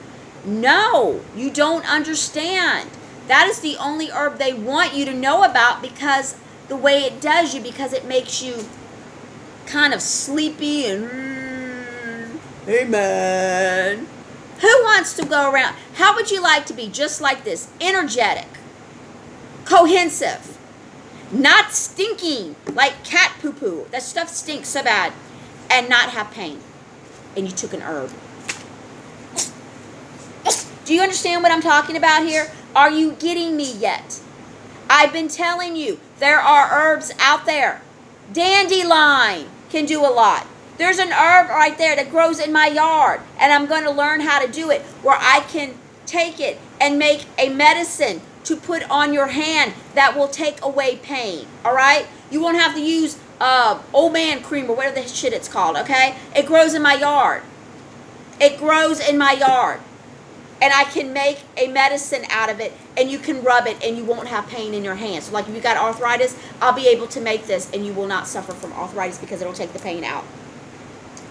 no, you don't understand. That is the only herb they want you to know about because the way it does you, because it makes you kind of sleepy and amen. Who wants to go around? How would you like to be just like this? Energetic, cohesive, not stinking like cat poo-poo. That stuff stinks so bad. And not have pain. And you took an herb. Do you understand what I'm talking about here? Are you getting me yet? I've been telling you, there are herbs out there. Dandelion can do a lot. There's an herb right there that grows in my yard, and I'm going to learn how to do it, where I can take it and make a medicine to put on your hand that will take away pain, all right? You won't have to use old man cream or whatever the shit it's called, okay? It grows in my yard. It grows in my yard. And I can make a medicine out of it, and you can rub it, and you won't have pain in your hands. So like if you got arthritis, I'll be able to make this, and you will not suffer from arthritis because it'll take the pain out.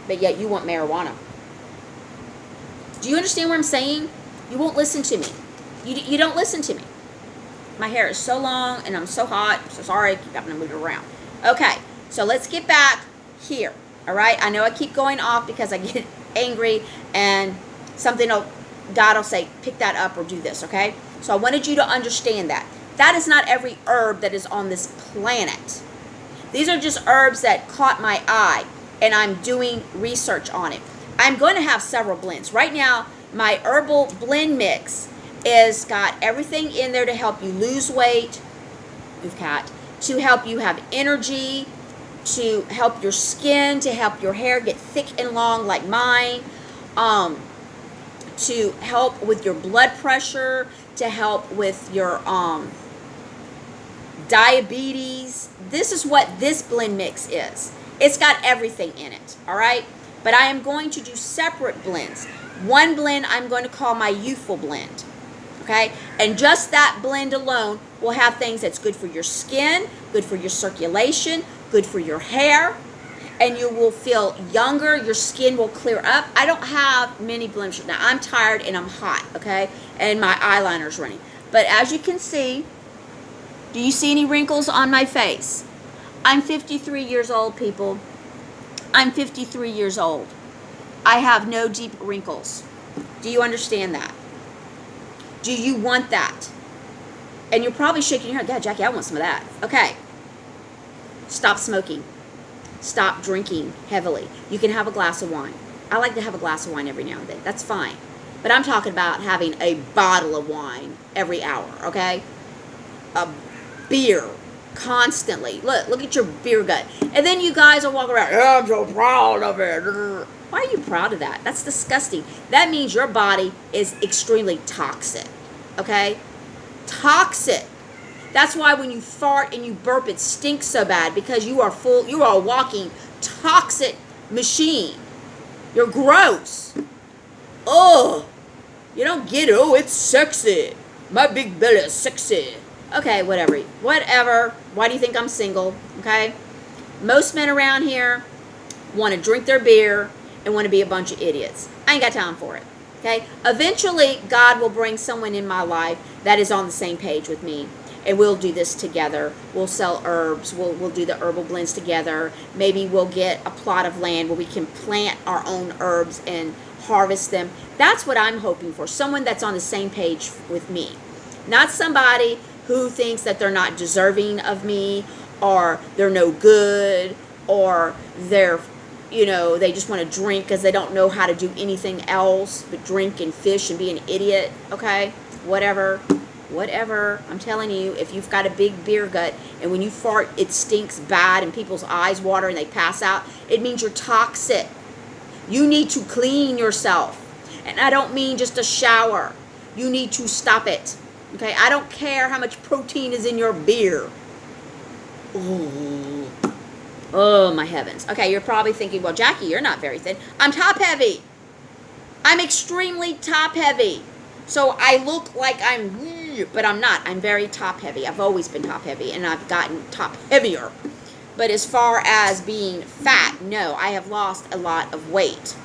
But yet you want marijuana. Do you understand what I'm saying? You won't listen to me. You don't listen to me. My hair is so long, and I'm so hot. I'm so sorry. I keep having to move it around. Okay, so let's get back here. All right? I know I keep going off because I get angry, and God will say, pick that up or do this, okay? So I wanted you to understand that. That is not every herb that is on this planet. These are just herbs that caught my eye, and I'm doing research on it. I'm going to have several blends. Right now, my herbal blend mix is got everything in there to help you lose weight, to help you have energy, to help your skin, to help your hair get thick and long like mine, to help with your blood pressure, to help with your diabetes. This is what this blend mix is. It's got everything in it, all right? But I am going to do separate blends. One blend I'm going to call my youthful blend, okay? And just that blend alone will have things that's good for your skin, good for your circulation, good for your hair, and you will feel younger. Your skin will clear up. I don't have many blemishes. Now, I'm tired and I'm hot, okay? And my eyeliner's running. But as you can see, do you see any wrinkles on my face? I'm 53 years old, people. I'm 53 years old. I have no deep wrinkles. Do you understand that? Do you want that? And you're probably shaking your head. God, Jackie, I want some of that. Okay. Stop smoking. Stop drinking heavily. You can have a glass of wine. I like to have a glass of wine every now and then. That's fine. But I'm talking about having a bottle of wine every hour, okay? A beer constantly. Look at your beer gut. And then you guys will walk around, oh, I'm so proud of it. Why are you proud of that? That's disgusting. That means your body is extremely toxic, okay? Toxic. That's why when you fart and you burp, it stinks so bad, because you are a walking toxic machine. You're gross. Oh, you don't get it. Oh, it's sexy. My big belly is sexy. Okay, whatever. Whatever. Why do you think I'm single? Okay? Most men around here want to drink their beer and want to be a bunch of idiots. I ain't got time for it. Okay? Eventually, God will bring someone in my life that is on the same page with me. And we'll do this together. We'll sell herbs. We'll do the herbal blends together. Maybe we'll get a plot of land where we can plant our own herbs and harvest them. That's what I'm hoping for. Someone that's on the same page with me. Not somebody who thinks that they're not deserving of me, or they're no good, or they're, they just want to drink because they don't know how to do anything else but drink and fish and be an idiot. Okay? Whatever. I'm telling you, if you've got a big beer gut and when you fart it stinks bad and people's eyes water and they pass out, it means you're toxic. You need to clean yourself. And I don't mean just a shower. You need to stop it. Okay? I don't care how much protein is in your beer. Ooh. Oh, my heavens. Okay, you're probably thinking, well, Jackie, you're not very thin. I'm top heavy. I'm extremely top heavy. So I look like but I'm not. I'm very top heavy. I've always been top heavy, and I've gotten top heavier. But as far as being fat, no, I have lost a lot of weight.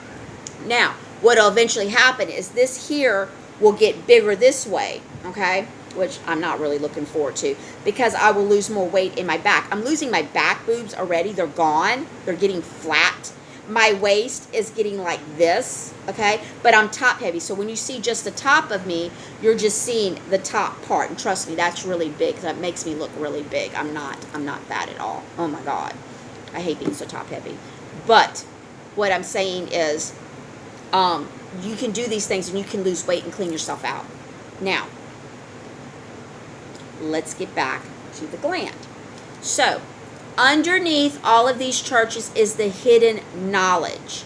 Now, what will eventually happen is this here will get bigger this way, okay? which I'm not really looking forward to, because I will lose more weight in my back. I'm losing my back boobs already. They're gone. They're getting flat. My waist is getting like this, okay? But I'm top heavy. So when you see just the top of me, you're just seeing the top part. And trust me, that's really big. That makes me look really big. I'm not fat at all. Oh my God. I hate being so top heavy. But what I'm saying is, you can do these things and you can lose weight and clean yourself out. Now, let's get back to the gland. So, underneath all of these churches is the hidden knowledge.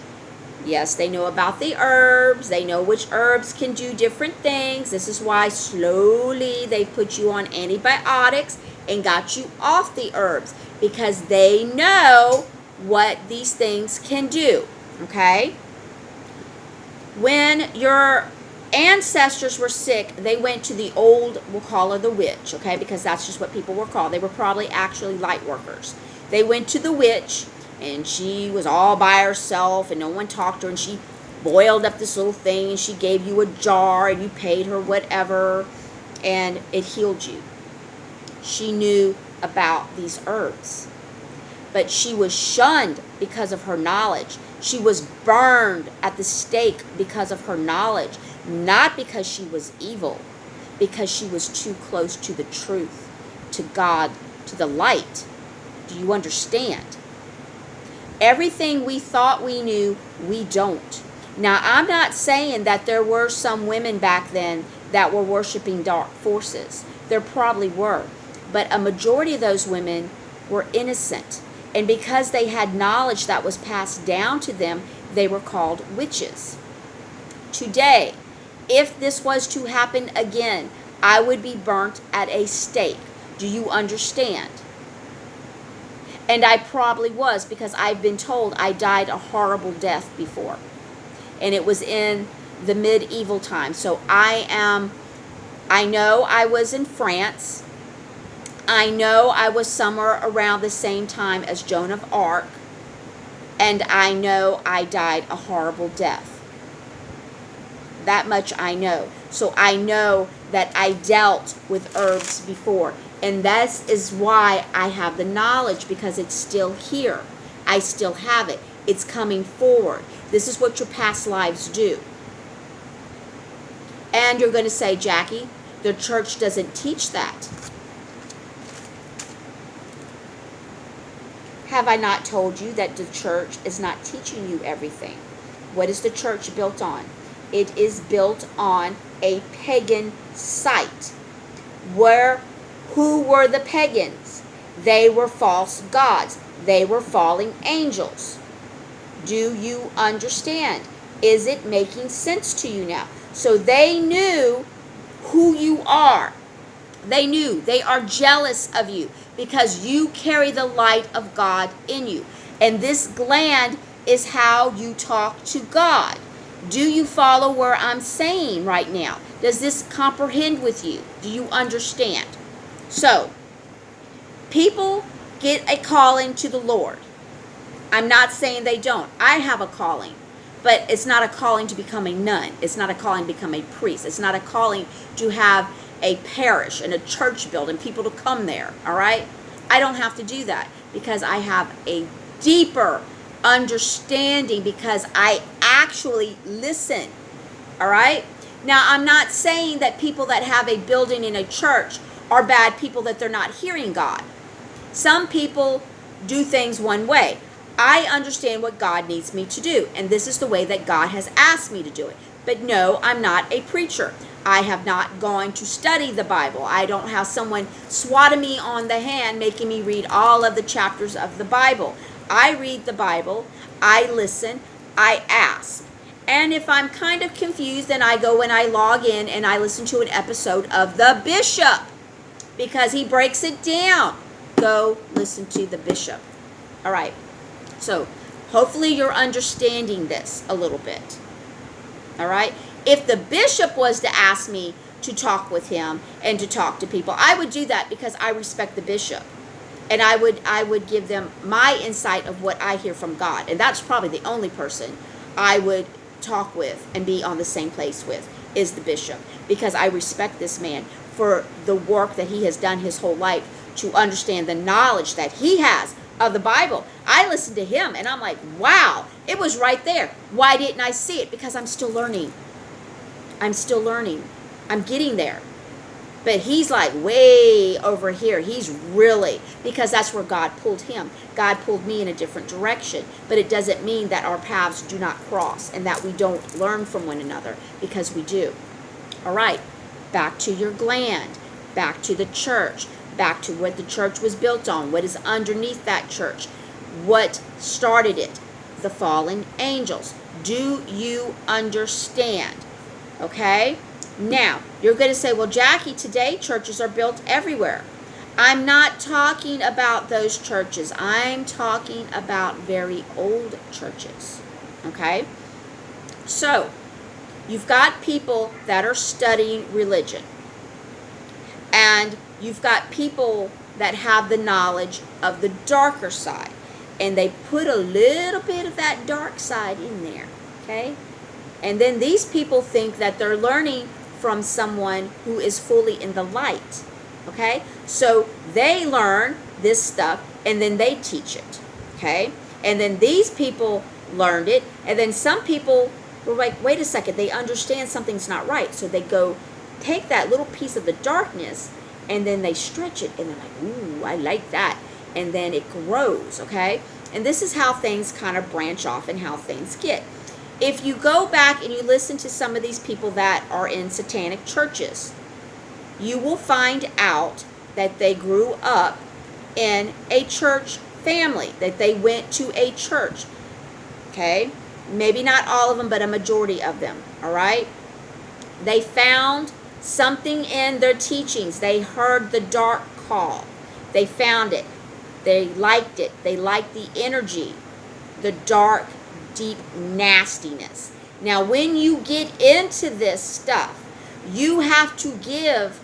Yes, they know about the herbs. They know which herbs can do different things. This is why slowly they put you on antibiotics and got you off the herbs, because they know what these things can do, okay? When your ancestors were sick, they went to the old, we'll call her the witch, okay, because that's just what people were called. They were probably actually light workers. They went to the witch, and she was all by herself, and no one talked to her, and she boiled up this little thing, and she gave you a jar, and you paid her whatever, and it healed you. She knew about these herbs, but she was shunned because of her knowledge. She was burned at the stake because of her knowledge, not because she was evil, because she was too close to the truth, to God, to the light. Do you understand? Everything we thought we knew, we don't. Now, I'm not saying that there were some women back then that were worshiping dark forces. There probably were. But a majority of those women were innocent. And because they had knowledge that was passed down to them, they were called witches. Today, if this was to happen again, I would be burnt at a stake. Do you understand? And I probably was, because I've been told I died a horrible death before. And it was in the medieval time. So I know I was in France. I know I was somewhere around the same time as Joan of Arc. And I know I died a horrible death. That much I know. So I know that I dealt with herbs before. And that is why I have the knowledge, because it's still here. I still have it. It's coming forward. This is what your past lives do. And you're going to say, Jackie, the church doesn't teach that. Have I not told you that the church is not teaching you everything? What is the church built on? It is built on a pagan site. Who were the pagans? They were false gods. They were fallen angels. Do you understand? Is it making sense to you now? So they knew who you are. They knew. They are jealous of you because you carry the light of God in you. And this gland is how you talk to God. Do you follow where I'm saying right now? Does this comprehend with you? Do you understand? So, people get a calling to the Lord. I'm not saying they don't. I have a calling. But it's not a calling to become a nun. It's not a calling to become a priest. It's not a calling to have a parish and a church built and people to come there. All right? I don't have to do that because I have a deeper understanding, because I actually listen. All right? Now, I'm not saying that people that have a building in a church are bad people, that they're not hearing God. Some people do things one way. I understand what God needs me to do, and this is the way that God has asked me to do it. But no, I'm not a preacher. I have not gone to study the Bible. I don't have someone swatting me on the hand making me read all of the chapters of the Bible. I read the Bible, I listen, I ask. And if I'm kind of confused, then I go and I log in and I listen to an episode of The Bishop, because he breaks it down. Go listen to The Bishop. All right. So hopefully you're understanding this a little bit. All right. If the bishop was to ask me to talk with him and to talk to people, I would do that because I respect the bishop. And I would give them my insight of what I hear from God. And that's probably the only person I would talk with and be on the same place with, is the bishop, because I respect this man for the work that he has done his whole life to understand the knowledge that he has of the Bible. I listened to him and I'm like, wow, it was right there. Why didn't I see it? Because I'm still learning. I'm still learning. I'm getting there. But he's like way over here. He's really, because that's where God pulled him. God pulled me in a different direction. But it doesn't mean that our paths do not cross and that we don't learn from one another, because we do. All right, back to your gland, back to the church, back to what the church was built on, what is underneath that church, what started it, the fallen angels. Do you understand? Okay? Now, you're going to say, well, Jackie, today churches are built everywhere. I'm not talking about those churches. I'm talking about very old churches. Okay? So, you've got people that are studying religion. And you've got people that have the knowledge of the darker side. And they put a little bit of that dark side in there. Okay? And then these people think that they're learning from someone who is fully in the light. Okay? So they learn this stuff and then they teach it. Okay? And then these people learned it. And then some people were like, wait a second, they understand something's not right. So they go take that little piece of the darkness and then they stretch it. And they're like, ooh, I like that. And then it grows. Okay? And this is how things kind of branch off and how things get. If you go back and you listen to some of these people that are in satanic churches, you will find out that they grew up in a church family, that they went to a church. Okay? Maybe not all of them, but a majority of them. All right? They found something in their teachings. They heard the dark call. They found it. They liked it. They liked the energy, the dark, deep nastiness. Now, when you get into this stuff, you have to give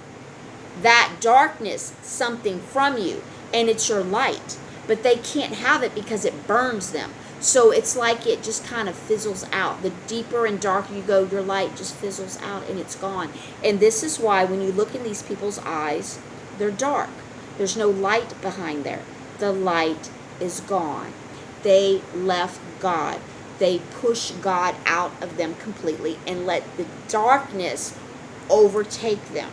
that darkness something from you, and it's your light. But they can't have it because it burns them. So it's like it just kind of fizzles out. The deeper and darker you go, your light just fizzles out and it's gone. And this is why when you look in these people's eyes, they're dark. There's no light behind there. The light is gone. They left God. They push God out of them completely and let the darkness overtake them.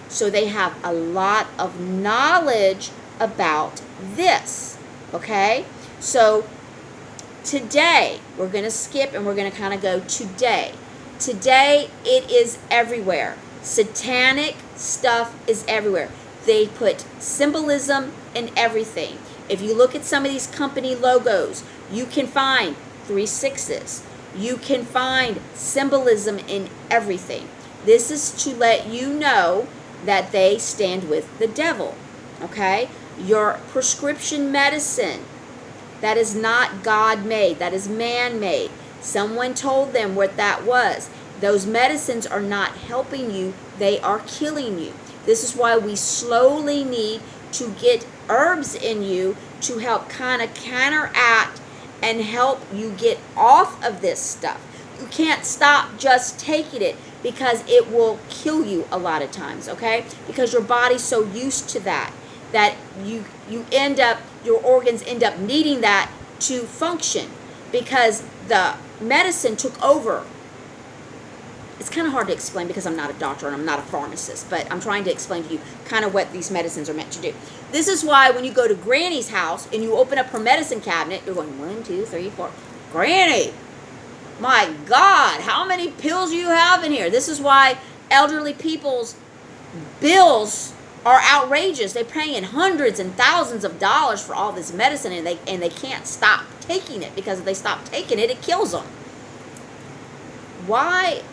So they have a lot of knowledge about this. Okay? So today, we're going to skip and we're going to kind of go today. Today, it is everywhere. Satanic stuff is everywhere. They put symbolism in everything. If you look at some of these company logos, you can find 3 6s. You can find symbolism in everything. This is to let you know that they stand with the devil. Okay? Your prescription medicine, that is not God-made. That is man-made. Someone told them what that was. Those medicines are not helping you. They are killing you. This is why we slowly need to get herbs in you to help kind of counteract and help you get off of this stuff. You can't stop just taking it because it will kill you a lot of times, okay? Because your body's so used to that you end up, your organs end up needing that to function because the medicine took over. It's kind of hard to explain because I'm not a doctor and I'm not a pharmacist, but I'm trying to explain to you kind of what these medicines are meant to do. This is why when you go to Granny's house and you open up her medicine cabinet, you're going 1, 2, 3, 4. Granny, my God, how many pills do you have in here? This is why elderly people's bills are outrageous. They're paying hundreds and thousands of dollars for all this medicine, and they can't stop taking it because if they stop taking it, it kills them. Why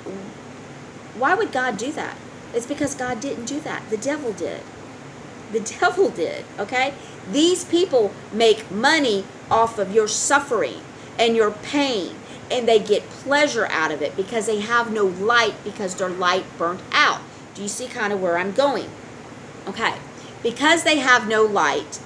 would God do that? It's because God didn't do that. The devil did. The devil did, okay? These people make money off of your suffering and your pain, and they get pleasure out of it because they have no light because their light burnt out. Do you see kind of where I'm going? Okay. Because they have no light,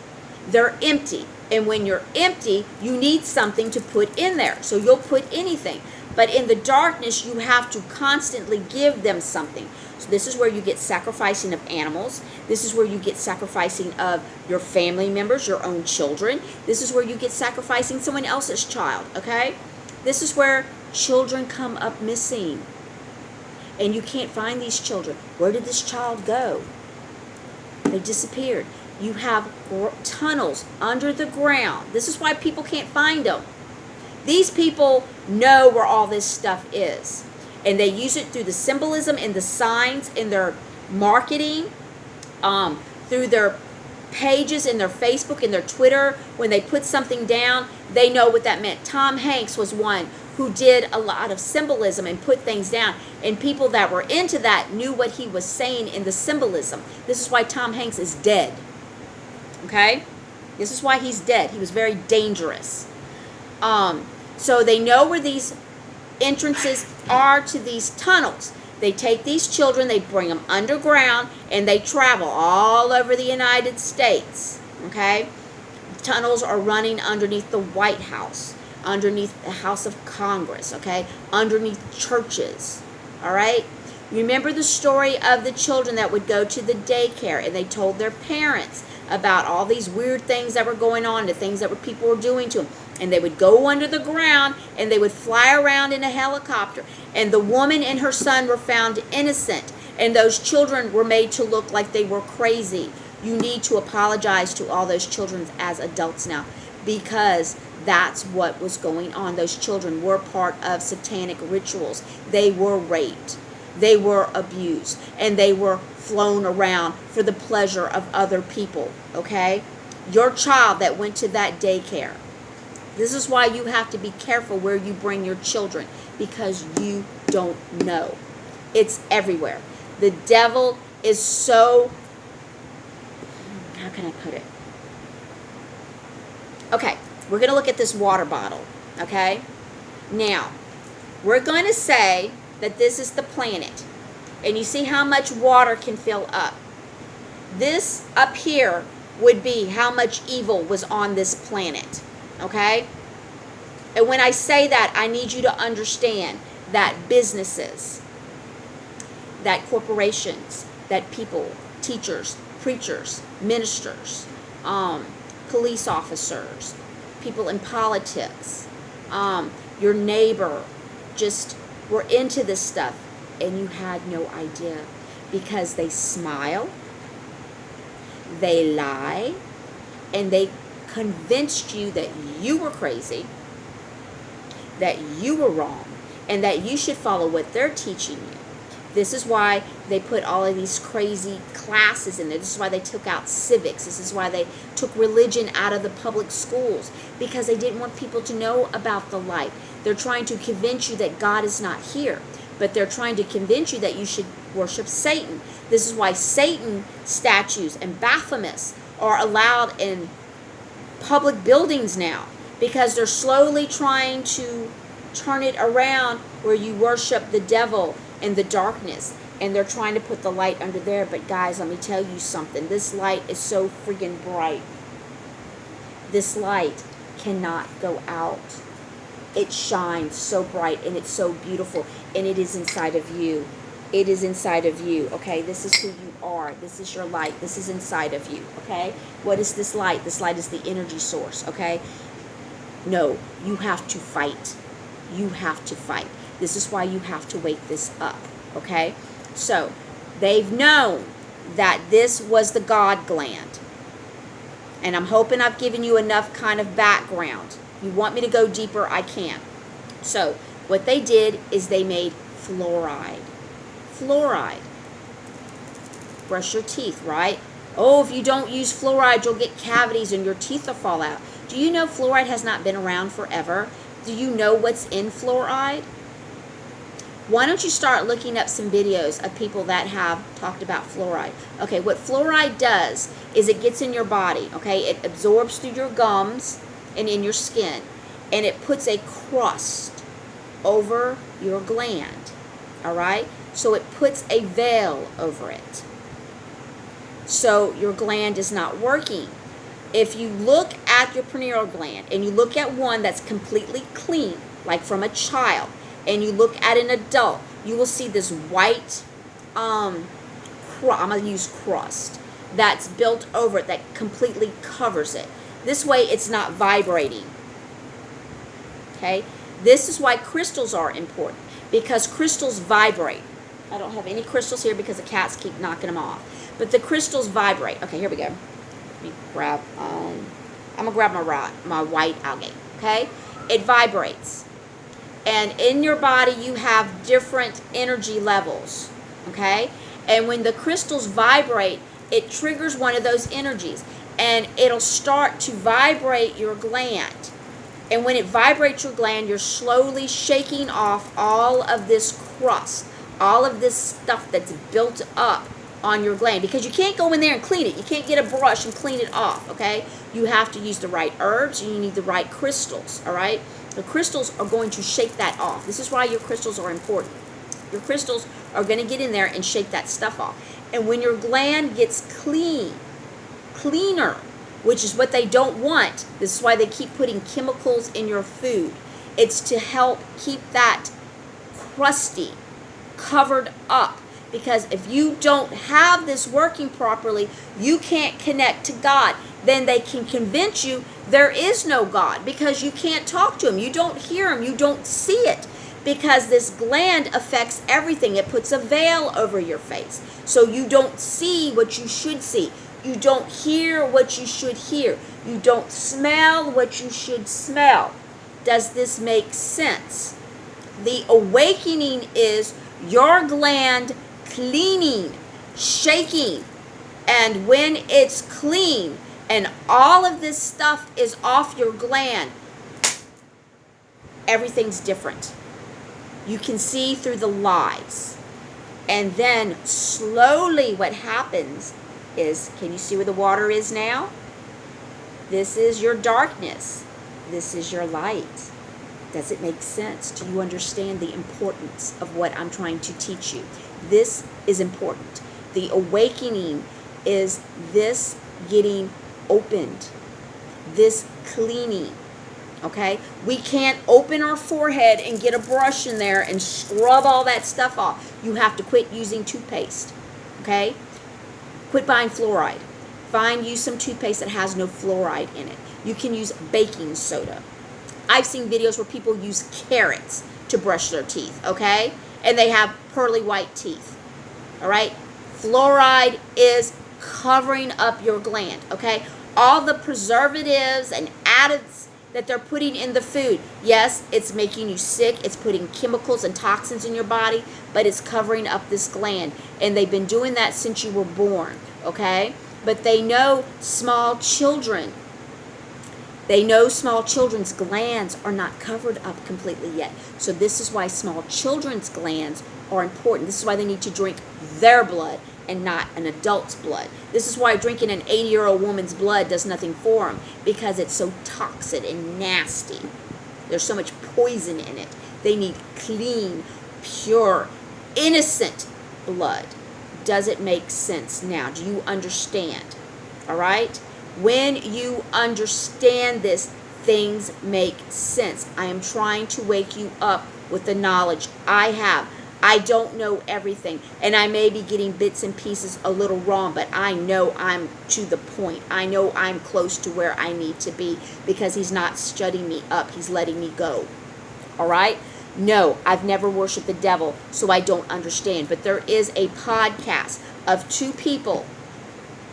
they're empty. And when you're empty, you need something to put in there. So you'll put anything. But in the darkness, you have to constantly give them something. So this is where you get sacrificing of animals. This is where you get sacrificing of your family members, your own children. This is where you get sacrificing someone else's child, okay? This is where children come up missing. And you can't find these children. Where did this child go? They disappeared. You have tunnels under the ground. This is why people can't find them. These people know where all this stuff is. And they use it through the symbolism and the signs in their marketing, through their pages in their Facebook and their Twitter. When they put something down, they know what that meant. Tom Hanks was one who did a lot of symbolism and put things down. And people that were into that knew what he was saying in the symbolism. This is why Tom Hanks is dead. Okay? This is why he's dead. He was very dangerous. So they know where these entrances are to these tunnels. They take these children, they bring them underground, and they travel all over the United States. Okay? Tunnels are running underneath the White House, underneath the House of Congress, okay? Underneath churches, all right? Remember the story of the children that would go to the daycare, and they told their parents about all these weird things that were going on, the things that people were doing to them. And they would go under the ground, and they would fly around in a helicopter. And the woman and her son were found innocent, and those children were made to look like they were crazy. You need to apologize to all those children as adults now, because that's what was going on. Those children were part of satanic rituals. They were raped. They were abused. And they were flown around for the pleasure of other people. Okay? Your child that went to that daycare. This is why you have to be careful where you bring your children, because you don't know. It's everywhere. The devil is so... How can I put it? Okay, we're going to look at this water bottle, okay? Now, we're going to say that this is the planet, and you see how much water can fill up. This up here would be how much evil was on this planet, okay? And when I say that, I need you to understand that businesses, that corporations, that people, teachers, preachers, ministers, police officers, people in politics, your neighbor, just were into this stuff, and you had no idea, because they smile, they lie, and they convinced you that you were crazy, that you were wrong, and that you should follow what they're teaching you. This is why they put all of these crazy classes in there. This is why they took out civics. This is why they took religion out of the public schools, because they didn't want people to know about the light. They're trying to convince you that God is not here, but they're trying to convince you that you should worship Satan. This is why Satan statues and Baphomets are allowed in public buildings now, because they're slowly trying to turn it around where you worship the devil in the darkness, and they're trying to put the light under there. But guys, let me tell you something. This light is so friggin' bright. This light cannot go out. It shines so bright, and it's so beautiful, and it is inside of you. It is inside of you, okay? This is who you are. This is your light. This is inside of you, okay? What is this light? This light is the energy source, okay? No, you have to fight. You have to fight. This is why you have to wake this up, okay? So, they've known that this was the God gland. And I'm hoping I've given you enough kind of background. You want me to go deeper, I can. So, what they did is they made fluoride. Fluoride. Brush your teeth, right? Oh, if you don't use fluoride, you'll get cavities and your teeth will fall out. Do you know fluoride has not been around forever? Do you know what's in fluoride? Why don't you start looking up some videos of people that have talked about fluoride? Okay, what fluoride does is it gets in your body, okay? It absorbs through your gums and in your skin, and it puts a crust over your gland, all right? So it puts a veil over it. So your gland is not working. If you look at your pineal gland and you look at one that's completely clean, like from a child, and you look at an adult, you will see this white, I'm going to use crust, that's built over it, that completely covers it. This way it's not vibrating. Okay? This is why crystals are important, because crystals vibrate. I don't have any crystals here because the cats keep knocking them off. But the crystals vibrate. Okay, here we go. Let me grab, I'm going to grab my white algae. Okay? It vibrates. And in your body, you have different energy levels. Okay? And when the crystals vibrate, it triggers one of those energies. And it'll start to vibrate your gland. And when it vibrates your gland, you're slowly shaking off all of this crust, all of this stuff that's built up on your gland, because you can't go in there and clean it. You can't get a brush and clean it off, okay? You have to use the right herbs, and you need the right crystals, all right? The crystals are going to shake that off. This is why your crystals are important. Your crystals are going to get in there and shake that stuff off. And when your gland gets cleaner, which is what they don't want, this is why they keep putting chemicals in your food. It's to help keep that crusty, covered up. Because if you don't have this working properly, you can't connect to God. Then they can convince you there is no God, because you can't talk to him. You don't hear him. You don't see it. Because this gland affects everything. It puts a veil over your face. So you don't see what you should see. You don't hear what you should hear. You don't smell what you should smell. Does this make sense? The awakening is your gland cleaning, shaking. And when it's clean and all of this stuff is off your gland, everything's different. You can see through the lies. And then slowly what happens is, can you see where the water is now? This is your darkness. This is your light. Does it make sense? Do you understand the importance of what I'm trying to teach you? This is important. The awakening is this getting opened, this cleaning. Okay? We can't open our forehead and get a brush in there and scrub all that stuff off. You have to quit using toothpaste. Okay? Quit buying fluoride. Find you some toothpaste that has no fluoride in it. You can use baking soda. I've seen videos where people use carrots to brush their teeth, okay? And they have pearly white teeth, all right? Fluoride is covering up your gland, okay? All the preservatives and additives that they're putting in the food, yes, it's making you sick. It's putting chemicals and toxins in your body, but it's covering up this gland. And they've been doing that since you were born, okay? But they know small children's glands are not covered up completely yet. So this is why small children's glands are important. This is why they need to drink their blood and not an adult's blood. This is why drinking an 80-year-old woman's blood does nothing for them, because it's so toxic and nasty. There's so much poison in it. They need clean, pure, innocent blood. Does it make sense now? Do you understand? All right? When you understand this, things make sense. I am trying to wake you up with the knowledge I have. I don't know everything, and I may be getting bits and pieces a little wrong, but I know I'm to the point. I know I'm close to where I need to be, because he's not shutting me up. He's letting me go. All right? No, I've never worshiped the devil, so I don't understand. But there is a podcast of two people.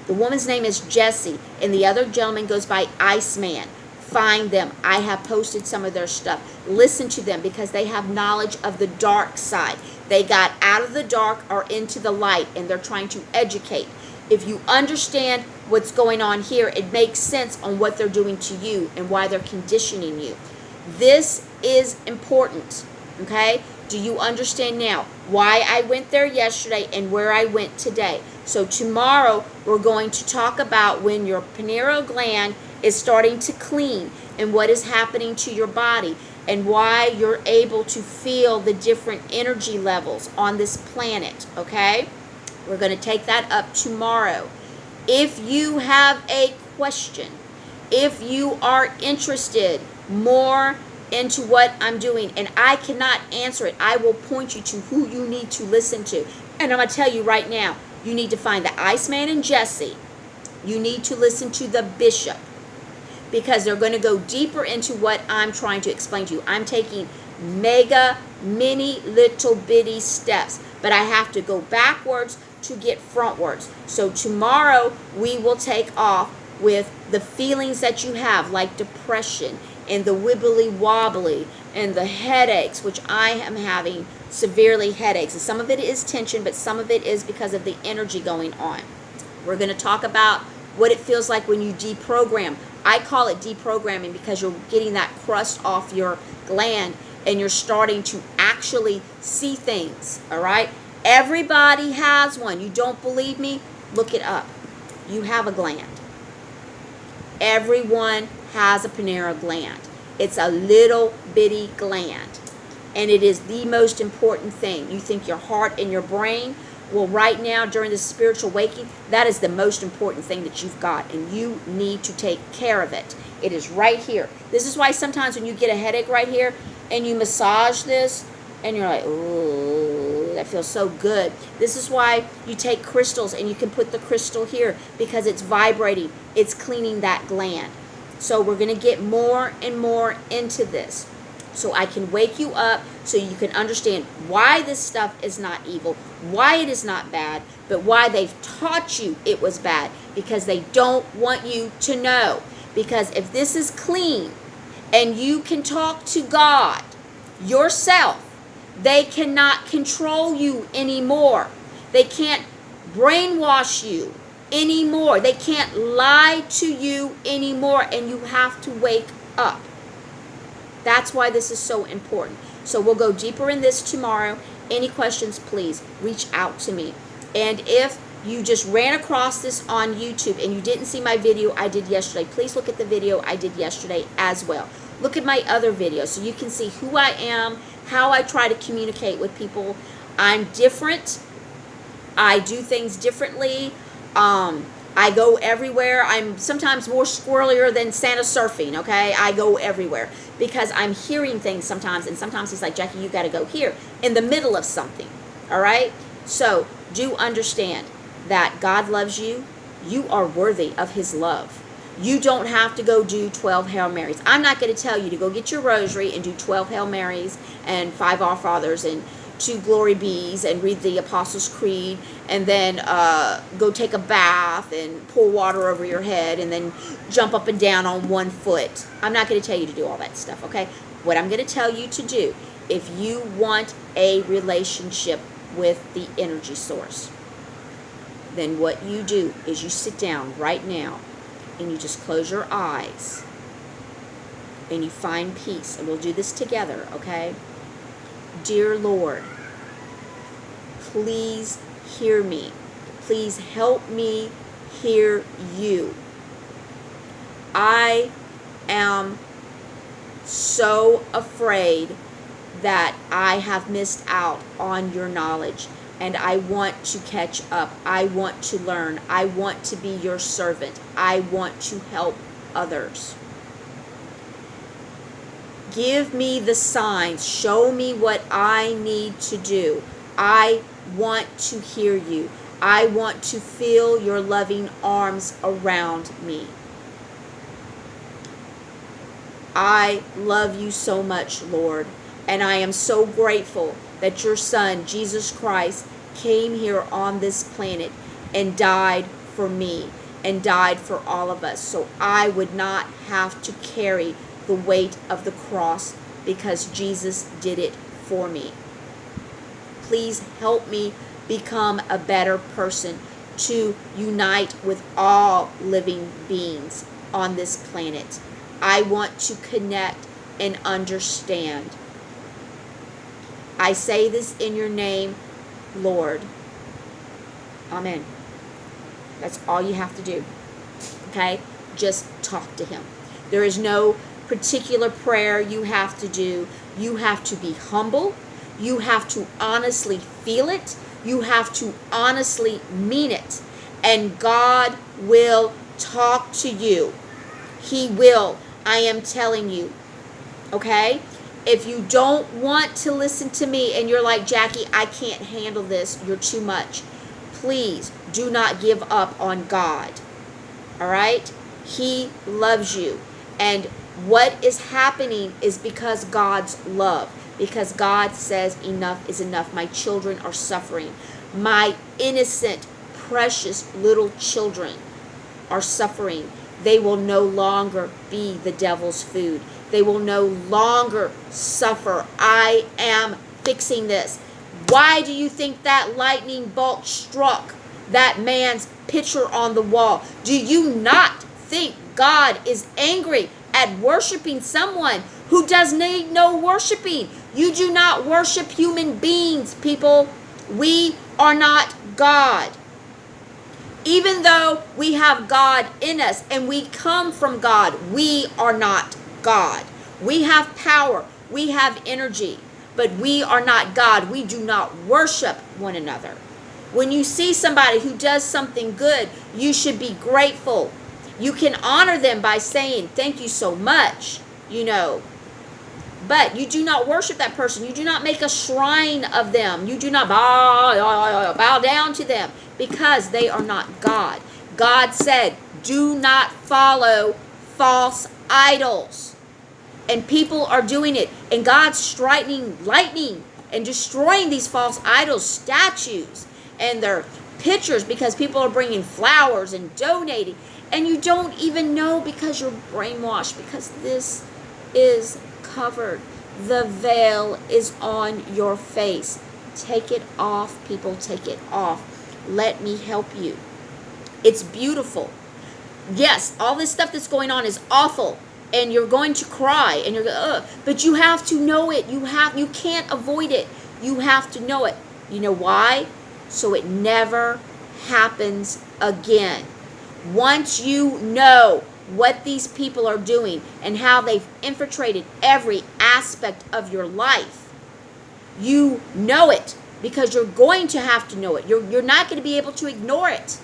The woman's name is Jessie, and the other gentleman goes by Iceman. Find them. I have posted some of their stuff. Listen to them, because they have knowledge of the dark side. They got out of the dark or into the light, and they're trying to educate. If you understand what's going on here, it makes sense on what they're doing to you and why they're conditioning you. This is important, okay? Do you understand now why I went there yesterday and where I went today? So tomorrow we're going to talk about when your pineal gland is starting to clean and what is happening to your body and why you're able to feel the different energy levels on this planet, okay? We're going to take that up tomorrow. If you have a question, if you are interested more into what I'm doing, and I cannot answer it, I will point you to who you need to listen to. And I'm going to tell you right now, you need to find the Iceman and Jesse. You need to listen to the bishop, because they're going to go deeper into what I'm trying to explain to you. I'm taking mini little bitty steps, but I have to go backwards to get frontwards. So tomorrow we will take off with the feelings that you have, like depression and the wibbly wobbly and the headaches, which I am having severely headaches. And some of it is tension, but some of it is because of the energy going on. We're going to talk about what it feels like when you deprogram. I call it deprogramming because you're getting that crust off your gland and you're starting to actually see things, all right? Everybody has one. You don't believe me? Look it up. You have a gland. Everyone has a pineal gland. It's a little bitty gland, and it is the most important thing. You think your heart and your brain? Well, right now, during the spiritual waking, that is the most important thing that you've got, and you need to take care of it. It is right here. This is why sometimes when you get a headache right here, and you massage this, and you're like, ooh, that feels so good. This is why you take crystals, and you can put the crystal here, because it's vibrating. It's cleaning that gland. So we're going to get more and more into this, so I can wake you up so you can understand why this stuff is not evil, why it is not bad, but why they've taught you it was bad, because they don't want you to know. Because if this is clean and you can talk to God yourself, they cannot control you anymore. They can't brainwash you anymore. They can't lie to you anymore, and you have to wake up. That's why this is so important. So we'll go deeper in this tomorrow. Any questions, please reach out to me. And if you just ran across this on YouTube and you didn't see my video I did yesterday, please look at the video I did yesterday as well. Look at my other videos so you can see who I am, how I try to communicate with people. I'm different. I do things differently. I go everywhere. I'm sometimes more squirrelier than Santa surfing, okay? I go everywhere because I'm hearing things sometimes, and sometimes he's like, Jackie, you got to go here in the middle of something, all right? So do understand that God loves you. You are worthy of his love. You don't have to go do 12 Hail Marys. I'm not going to tell you to go get your rosary and do 12 Hail Marys and 5 Our Fathers and 2 Glory Bees and read the Apostles' Creed and then go take a bath and pour water over your head and then jump up and down on one foot. I'm not going to tell you to do all that stuff, okay? What I'm going to tell you to do, if you want a relationship with the energy source, then what you do is you sit down right now and you just close your eyes and you find peace. And we'll do this together, okay? Dear Lord, please hear me. Please help me hear you. I am so afraid that I have missed out on your knowledge, and I want to catch up. I want to learn. I want to be your servant. I want to help others. Give me the signs. Show me what I need to do. I want to hear you. I want to feel your loving arms around me. I love you so much, Lord, and I am so grateful that your Son, Jesus Christ, came here on this planet and died for me and died for all of us, so I would not have to carry the weight of the cross, because Jesus did it for me. Please help me become a better person to unite with all living beings on this planet. I want to connect and understand. I say this in your name, Lord. Amen. That's all you have to do. Okay? Just talk to him. There is no particular prayer you have to do. You have to be humble. You have to honestly feel it. You have to honestly mean it. And God will talk to you. He will. I am telling you. Okay? If you don't want to listen to me and you're like, Jackie, I can't handle this, you're too much, please do not give up on God. All right? He loves you. And what is happening is because God's love. Because God says enough is enough. My children are suffering. My innocent, precious little children are suffering. They will no longer be the devil's food. They will no longer suffer. I am fixing this. Why do you think that lightning bolt struck that man's picture on the wall? Do you not think God is angry at worshiping someone who does need no worshiping? You do not worship human beings, people. We are not God. Even though we have God in us and we come from God, we are not God. We have power, we have energy, but we are not God. We do not worship one another. When you see somebody who does something good, you should be grateful. You can honor them by saying, thank you so much, But you do not worship that person. You do not make a shrine of them. You do not bow down to them because they are not God. God said, do not follow false idols. And people are doing it. And God's striking lightning and destroying these false idols, statues, and their pictures because people are bringing flowers and donating. And you don't even know because you're brainwashed, because this is covered. The veil is on your face. Take it off, people. Take it off. Let me help you. It's beautiful. Yes, all this stuff that's going on is awful, and you're going to cry, and but you have to know it. You can't avoid it. You have to know it. You know why? So it never happens again. Once you know what these people are doing and how they've infiltrated every aspect of your life, you know it, because you're going to have to know it. You're not going to be able to ignore it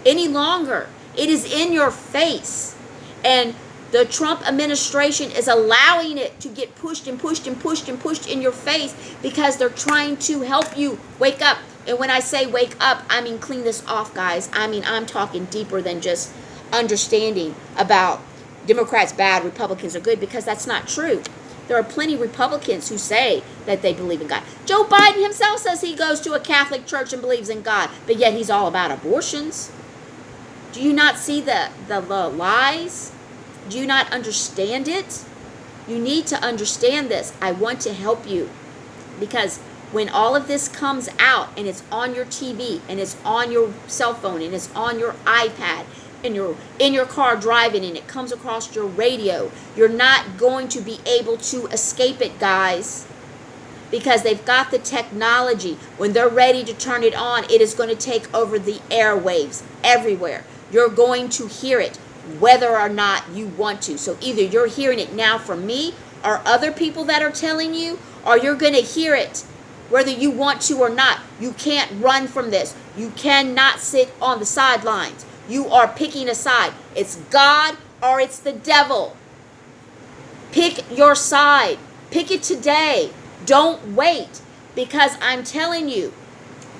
any longer. It is in your face. And the Trump administration is allowing it to get pushed and pushed and pushed and pushed in your face because they're trying to help you wake up. And when I say wake up, I mean clean this off, guys. I mean, I'm talking deeper than just understanding about Democrats bad, Republicans are good, because that's not true. There are plenty of Republicans who say that they believe in God. Joe Biden himself says he goes to a Catholic church and believes in God, but yet he's all about abortions. Do you not see the lies? Do you not understand it? You need to understand this. I want to help you, because when all of this comes out and it's on your TV and it's on your cell phone and it's on your iPad and you're in your car driving and it comes across your radio, you're not going to be able to escape it, guys, because they've got the technology. When they're ready to turn it on, it is going to take over the airwaves everywhere. You're going to hear it whether or not you want to. So either you're hearing it now from me or other people that are telling you, or you're going to hear it whether you want to or not. You can't run from this. You cannot sit on the sidelines. You are picking a side. It's God or it's the devil. Pick your side. Pick it today. Don't wait, because I'm telling you,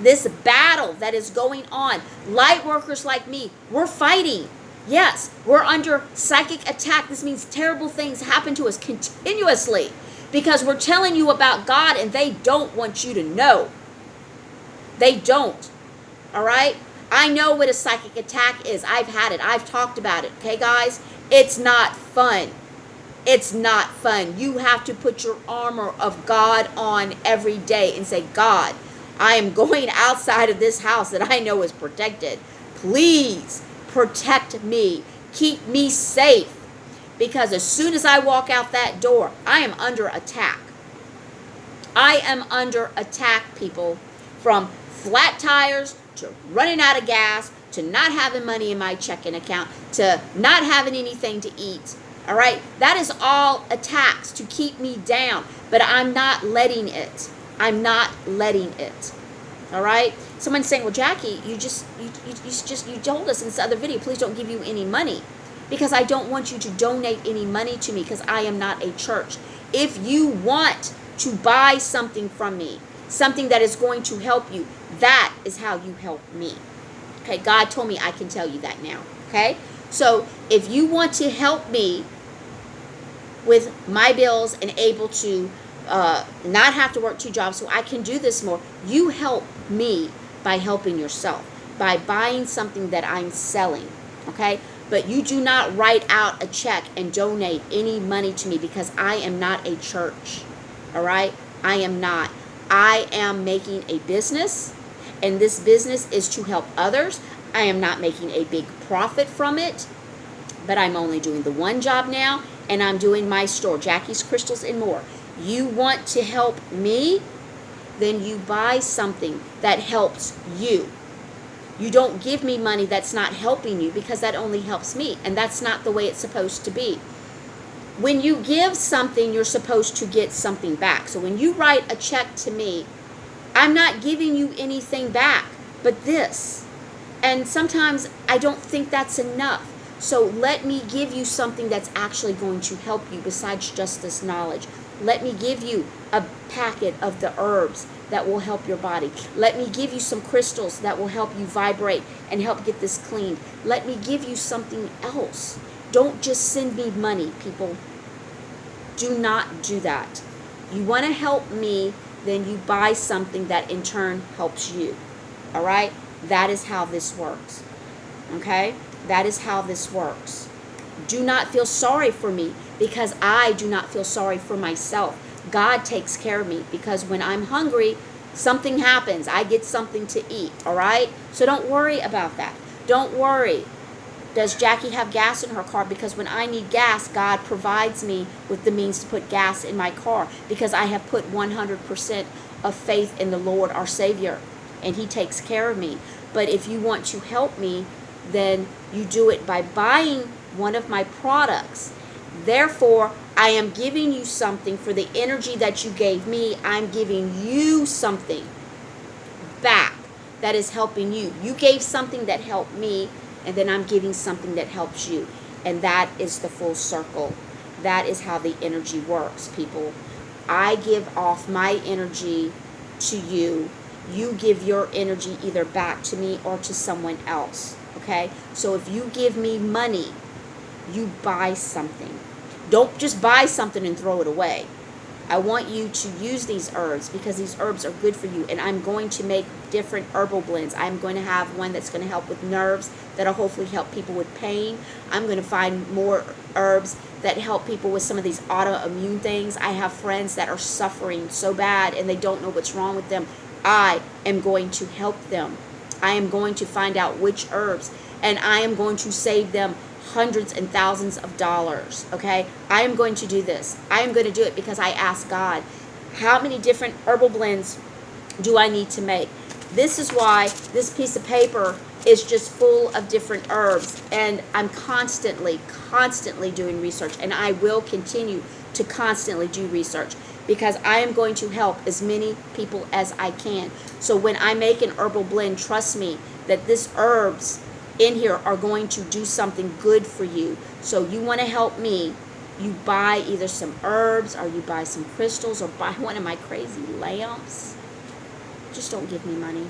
this battle that is going on, light workers like me, we're fighting. Yes, we're under psychic attack. This means terrible things happen to us continuously because we're telling you about God and they don't want you to know. They don't. All right? I know what a psychic attack is. I've had it. I've talked about it. Okay, guys? It's not fun. It's not fun. You have to put your armor of God on every day and say, God, I am going outside of this house that I know is protected. Please protect me. Keep me safe. Because as soon as I walk out that door, I am under attack. I am under attack, people. From flat tires to running out of gas to not having money in my checking account to not having anything to eat. All right? That is all attacks to keep me down. But I'm not letting it. I'm not letting it. All right? Someone's saying, well, Jackie, you told us in this other video, please don't give you any money. because I don't want you to donate any money to me because I am not a church. If you want to buy something from me, something that is going to help you, that is how you help me. Okay, God told me I can tell you that now. Okay, so if you want to help me with my bills and able to not have to work 2 jobs so I can do this more, you help me by helping yourself, by buying something that I'm selling. Okay, but you do not write out a check and donate any money to me because I am not a church. All right, I am not. I am making a business, and this business is to help others. I am not making a big profit from it, but I'm only doing the one job now, and I'm doing my store, Jackie's Crystals and More. You want to help me? Then you buy something that helps you. You don't give me money that's not helping you, because that only helps me, and that's not the way it's supposed to be. When you give something, you're supposed to get something back. So when you write a check to me, I'm not giving you anything back but this. And sometimes I don't think that's enough. So let me give you something that's actually going to help you besides just this knowledge. Let me give you a packet of the herbs that will help your body. Let me give you some crystals that will help you vibrate and help get this cleaned. Let me give you something else. Don't just send me money, people. Do not do that. You want to help me, then you buy something that in turn helps you. All right? That is how this works. Okay? That is how this works. Do not feel sorry for me, because I do not feel sorry for myself. God takes care of me, because when I'm hungry, something happens. I get something to eat. All right? So don't worry about that. Don't worry. Does Jackie have gas in her car? Because when I need gas, God provides me with the means to put gas in my car, because I have put 100% of faith in the Lord, our Savior, and He takes care of me. But if you want to help me, then you do it by buying one of my products. Therefore, I am giving you something for the energy that you gave me. I'm giving you something back that is helping you. You gave something that helped me, and then I'm giving something that helps you. And that is the full circle. That is how the energy works, people. I give off my energy to you. You give your energy either back to me or to someone else. Okay? So if you give me money, you buy something. Don't just buy something and throw it away. I want you to use these herbs, because these herbs are good for you. And I'm going to make different herbal blends. I'm going to have one that's going to help with nerves, that'll hopefully help people with pain. I'm going to find more herbs that help people with some of these autoimmune things. I have friends that are suffering so bad and they don't know what's wrong with them. I am going to help them. I am going to find out which herbs, and I am going to save them hundreds and thousands of dollars. Okay, I am going to do this. I am going to do it because I asked God, how many different herbal blends do I need to make? This is why this piece of paper is just full of different herbs, and I'm constantly doing research, and I will continue to constantly do research, because I am going to help as many people as I can. So when I make an herbal blend, trust me that this herbs in here are going to do something good for you. So you want to help me, you buy either some herbs, or you buy some crystals, or buy one of my crazy lamps. Just don't give me money.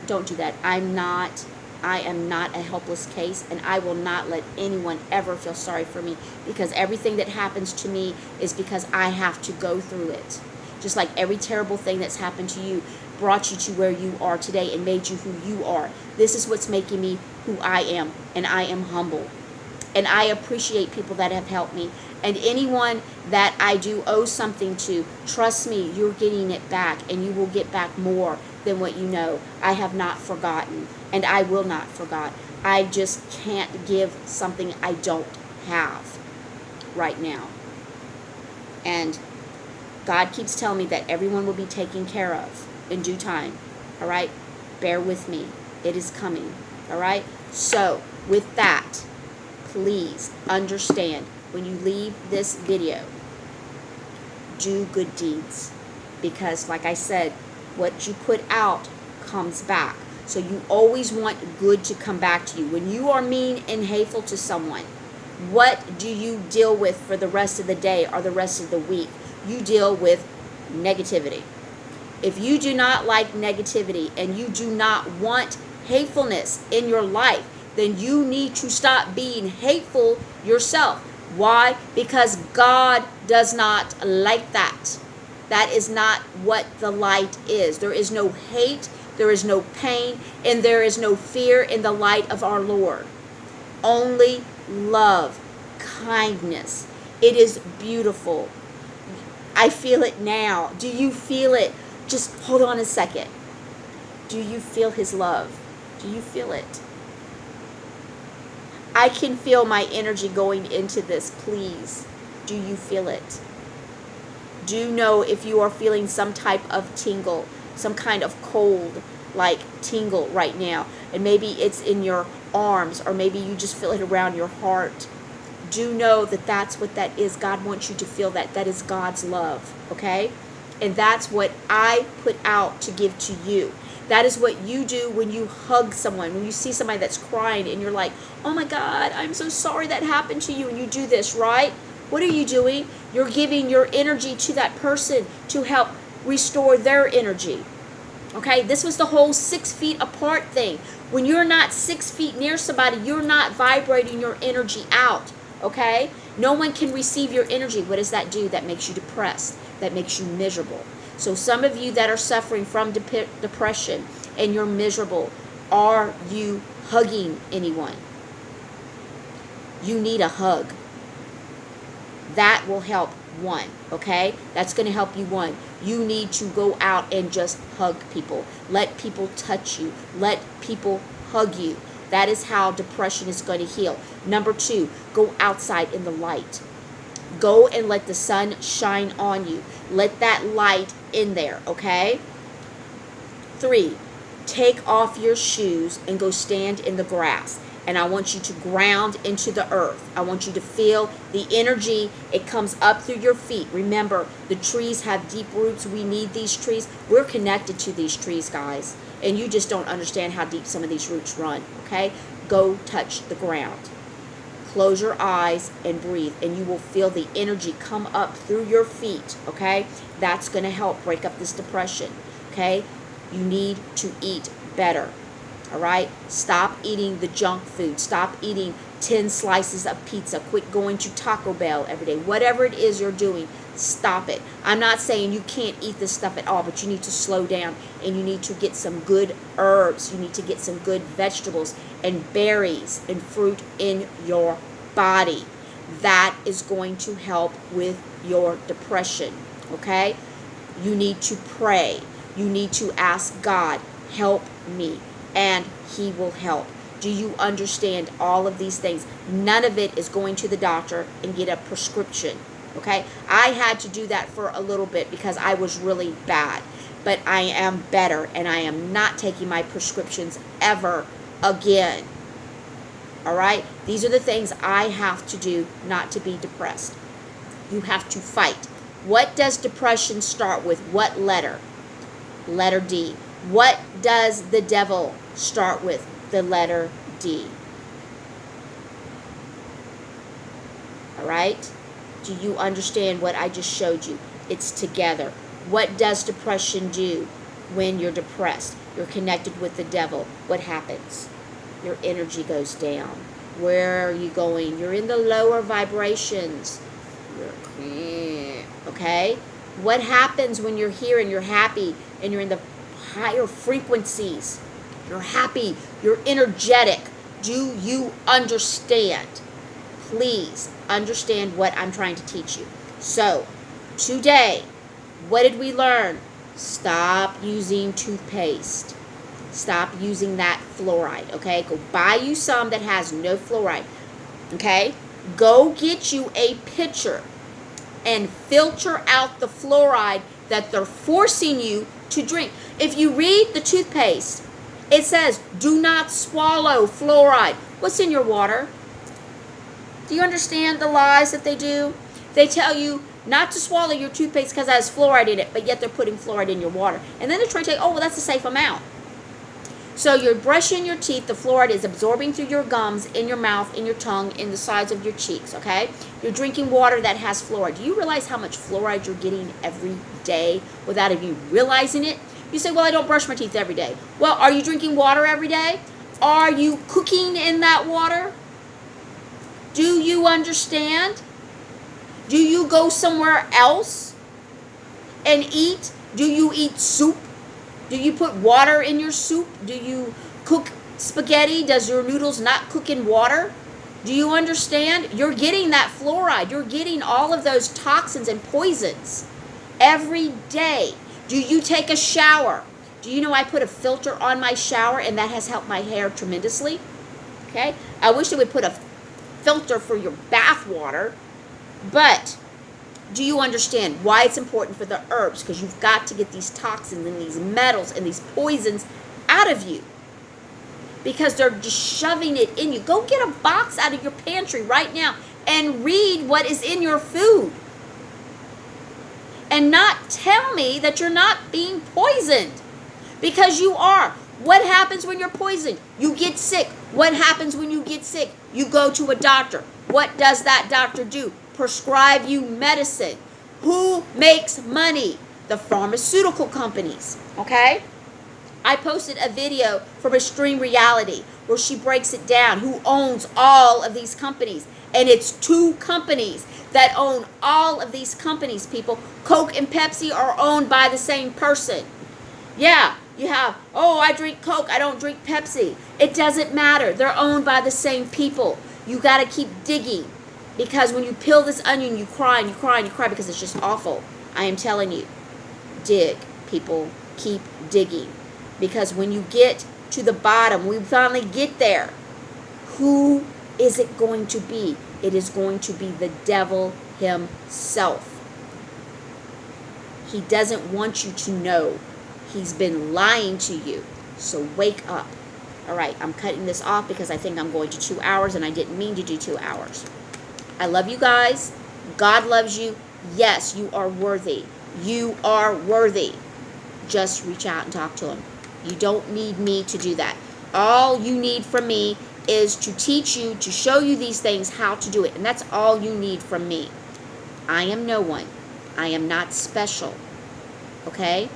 Don't do that. I am not a helpless case, and I will not let anyone ever feel sorry for me, because everything that happens to me is because I have to go through it. Just like every terrible thing that's happened to you brought you to where you are today and made you who you are. This is what's making me who I am, and I am humble. And I appreciate people that have helped me. And anyone that I do owe something to, trust me, you're getting it back, and you will get back more than what you know. I have not forgotten, and I will not forget. I just can't give something I don't have right now. And God keeps telling me that everyone will be taken care of in due time. All right? Bear with me. It is coming. All right? So, with that, please understand, when you leave this video, do good deeds. Because, like I said, what you put out comes back. So you always want good to come back to you. When you are mean and hateful to someone, What do you deal with for the rest of the day or the rest of the week? You deal with negativity. If you do not like negativity and you do not want hatefulness in your life, then you need to stop being hateful yourself. Why? Because God does not like that. That is not what the light is. There is no hate, there is no pain, and there is no fear in the light of our Lord. Only love, kindness. It is beautiful. I feel it now. Do you feel it? Just hold on a second. Do you feel His love? Do you feel it? I can feel my energy going into this. Please, do you feel it? Do know if you are feeling some type of tingle, some kind of cold like tingle right now, and maybe it's in your arms, or maybe you just feel it around your heart. Do know that that's what that is. God wants you to feel that. That is God's love, okay? And that's what I put out to give to you. That is what you do when you hug someone, when you see somebody that's crying and you're like, oh my God, I'm so sorry that happened to you. And you do this, right? What are you doing? You're giving your energy to that person to help restore their energy. Okay, this was the whole 6 feet apart thing. When you're not 6 feet near somebody, you're not vibrating your energy out. Okay? No one can receive your energy. What does that do? That makes you depressed. That makes you miserable. So some of you that are suffering from depression and you're miserable, are you hugging anyone? You need a hug. That will help one, okay? That's going to help you one. You need to go out and just hug people. Let people touch you. Let people hug you. That is how depression is going to heal. Number 2, go outside in the light. Go and let the sun shine on you. Let that light in there, okay? 3, take off your shoes and go stand in the grass. And I want you to ground into the earth. I want you to feel the energy. It comes up through your feet. Remember, the trees have deep roots. We need these trees. We're connected to these trees, guys. And you just don't understand how deep some of these roots run, okay? Go touch the ground. Close your eyes and breathe, and you will feel the energy come up through your feet, okay? That's going to help break up this depression, okay? You need to eat better, all right? Stop eating the junk food. Stop eating 10 slices of pizza. Quit going to Taco Bell every day. Whatever it is you're doing, stop it. I'm not saying you can't eat this stuff at all, but you need to slow down, and you need to get some good herbs. You need to get some good vegetables and berries and fruit in your body. That is going to help with your depression, okay? You need to pray. You need to ask God, help me, and He will help. Do you understand all of these things? None of it is going to the doctor and get a prescription, okay? I had to do that for a little bit because I was really bad, but I am better, and I am not taking my prescriptions ever again, all right? These are the things I have to do not to be depressed. You have to fight. What does depression start with? What letter? Letter D. What does the devil start with? The letter D. All right? Do you understand what I just showed you? It's together. What does depression do when you're depressed? You're connected with the devil. What happens? Your energy goes down. Where are you going? You're in the lower vibrations. Okay? What happens when you're here and you're happy and you're in the higher frequencies? You're happy. You're energetic. Do you understand? Please understand what I'm trying to teach you. So, today, what did we learn? Stop using toothpaste. Stop using that fluoride, okay? Go buy you some that has no fluoride, okay? Go get you a pitcher and filter out the fluoride that they're forcing you to drink. If you read the toothpaste, it says, do not swallow fluoride. What's in your water? Do you understand the lies that they do? They tell you not to swallow your toothpaste because it has fluoride in it, but yet they're putting fluoride in your water. And then they're trying to tell you, oh, well, that's a safe amount. So you're brushing your teeth. The fluoride is absorbing through your gums, in your mouth, in your tongue, in the sides of your cheeks, okay? You're drinking water that has fluoride. Do you realize how much fluoride you're getting every day without even realizing it? You say, well, I don't brush my teeth every day. Well, are you drinking water every day? Are you cooking in that water? Do you understand? Do you go somewhere else and eat? Do you eat soup? Do you put water in your soup? Do you cook spaghetti? Does your noodles not cook in water? Do you understand? You're getting that fluoride. You're getting all of those toxins and poisons every day. Do you take a shower? Do you know I put a filter on my shower and that has helped my hair tremendously? Okay? I wish they would put a filter for your bath water, but do you understand why it's important for the herbs? Because you've got to get these toxins and these metals and these poisons out of you. Because they're just shoving it in you. Go get a box out of your pantry right now and read what is in your food. And not tell me that you're not being poisoned. Because you are. What happens when you're poisoned? You get sick. What happens when you get sick? You go to a doctor. What does that doctor do? Prescribe you medicine. Who makes money? The pharmaceutical companies. Okay? I posted a video from Extreme Reality where she breaks it down. Who owns all of these companies? And it's 2 companies that own all of these companies, people. Coke and Pepsi are owned by the same person. Yeah, you have, oh, I drink Coke, I don't drink Pepsi. It doesn't matter. They're owned by the same people. You got to keep digging. Because when you peel this onion, you cry and you cry and you cry because it's just awful. I am telling you, dig, people. Keep digging. Because when you get to the bottom, we finally get there. Who is it going to be? It is going to be the devil himself. He doesn't want you to know. He's been lying to you. So wake up. All right, I'm cutting this off because I think I'm going to 2 hours and I didn't mean to do 2 hours. I love you guys. God loves you. Yes, you are worthy. You are worthy. Just reach out and talk to him. You don't need me to do that. All you need from me is to teach you, to show you these things, how to do it. And that's all you need from me. I am no one. I am not special. Okay?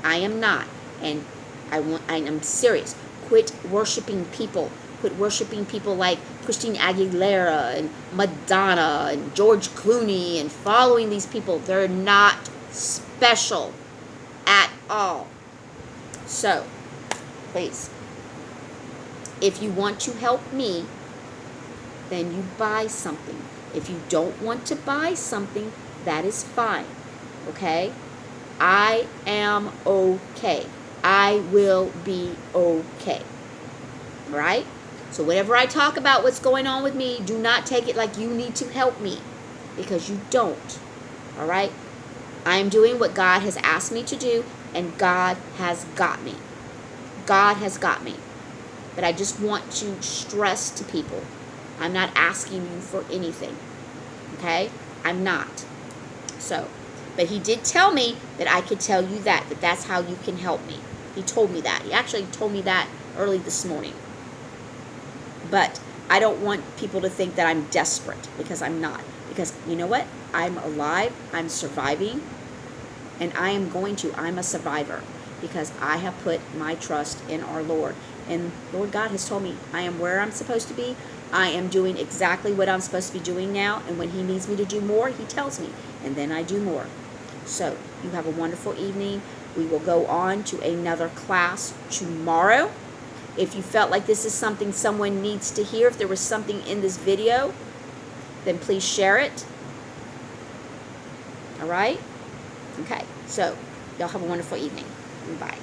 I am not. And I'm serious. Quit worshiping people. Quit worshiping people like Christina Aguilera and Madonna and George Clooney and following these people. They're not special at all. So, please, if you want to help me, then you buy something. If you don't want to buy something, that is fine. Okay? I am okay. I will be okay. Right? So whenever I talk about what's going on with me, do not take it like you need to help me. Because you don't. All right? I am doing what God has asked me to do, and God has got me. God has got me. But I just want to stress to people, I'm not asking you for anything. Okay? I'm not. So, but he did tell me that I could tell you that that's how you can help me. He told me that. He actually told me that early this morning. But I don't want people to think that I'm desperate, because I'm not. Because you know what? I'm alive. I'm surviving. And I'm a survivor. Because I have put my trust in our Lord. And Lord God has told me I am where I'm supposed to be. I am doing exactly what I'm supposed to be doing now. And when he needs me to do more, he tells me. And then I do more. So, you have a wonderful evening. We will go on to another class tomorrow. If you felt like this is something someone needs to hear, if there was something in this video, then please share it. All right? Okay. So, y'all have a wonderful evening. Bye.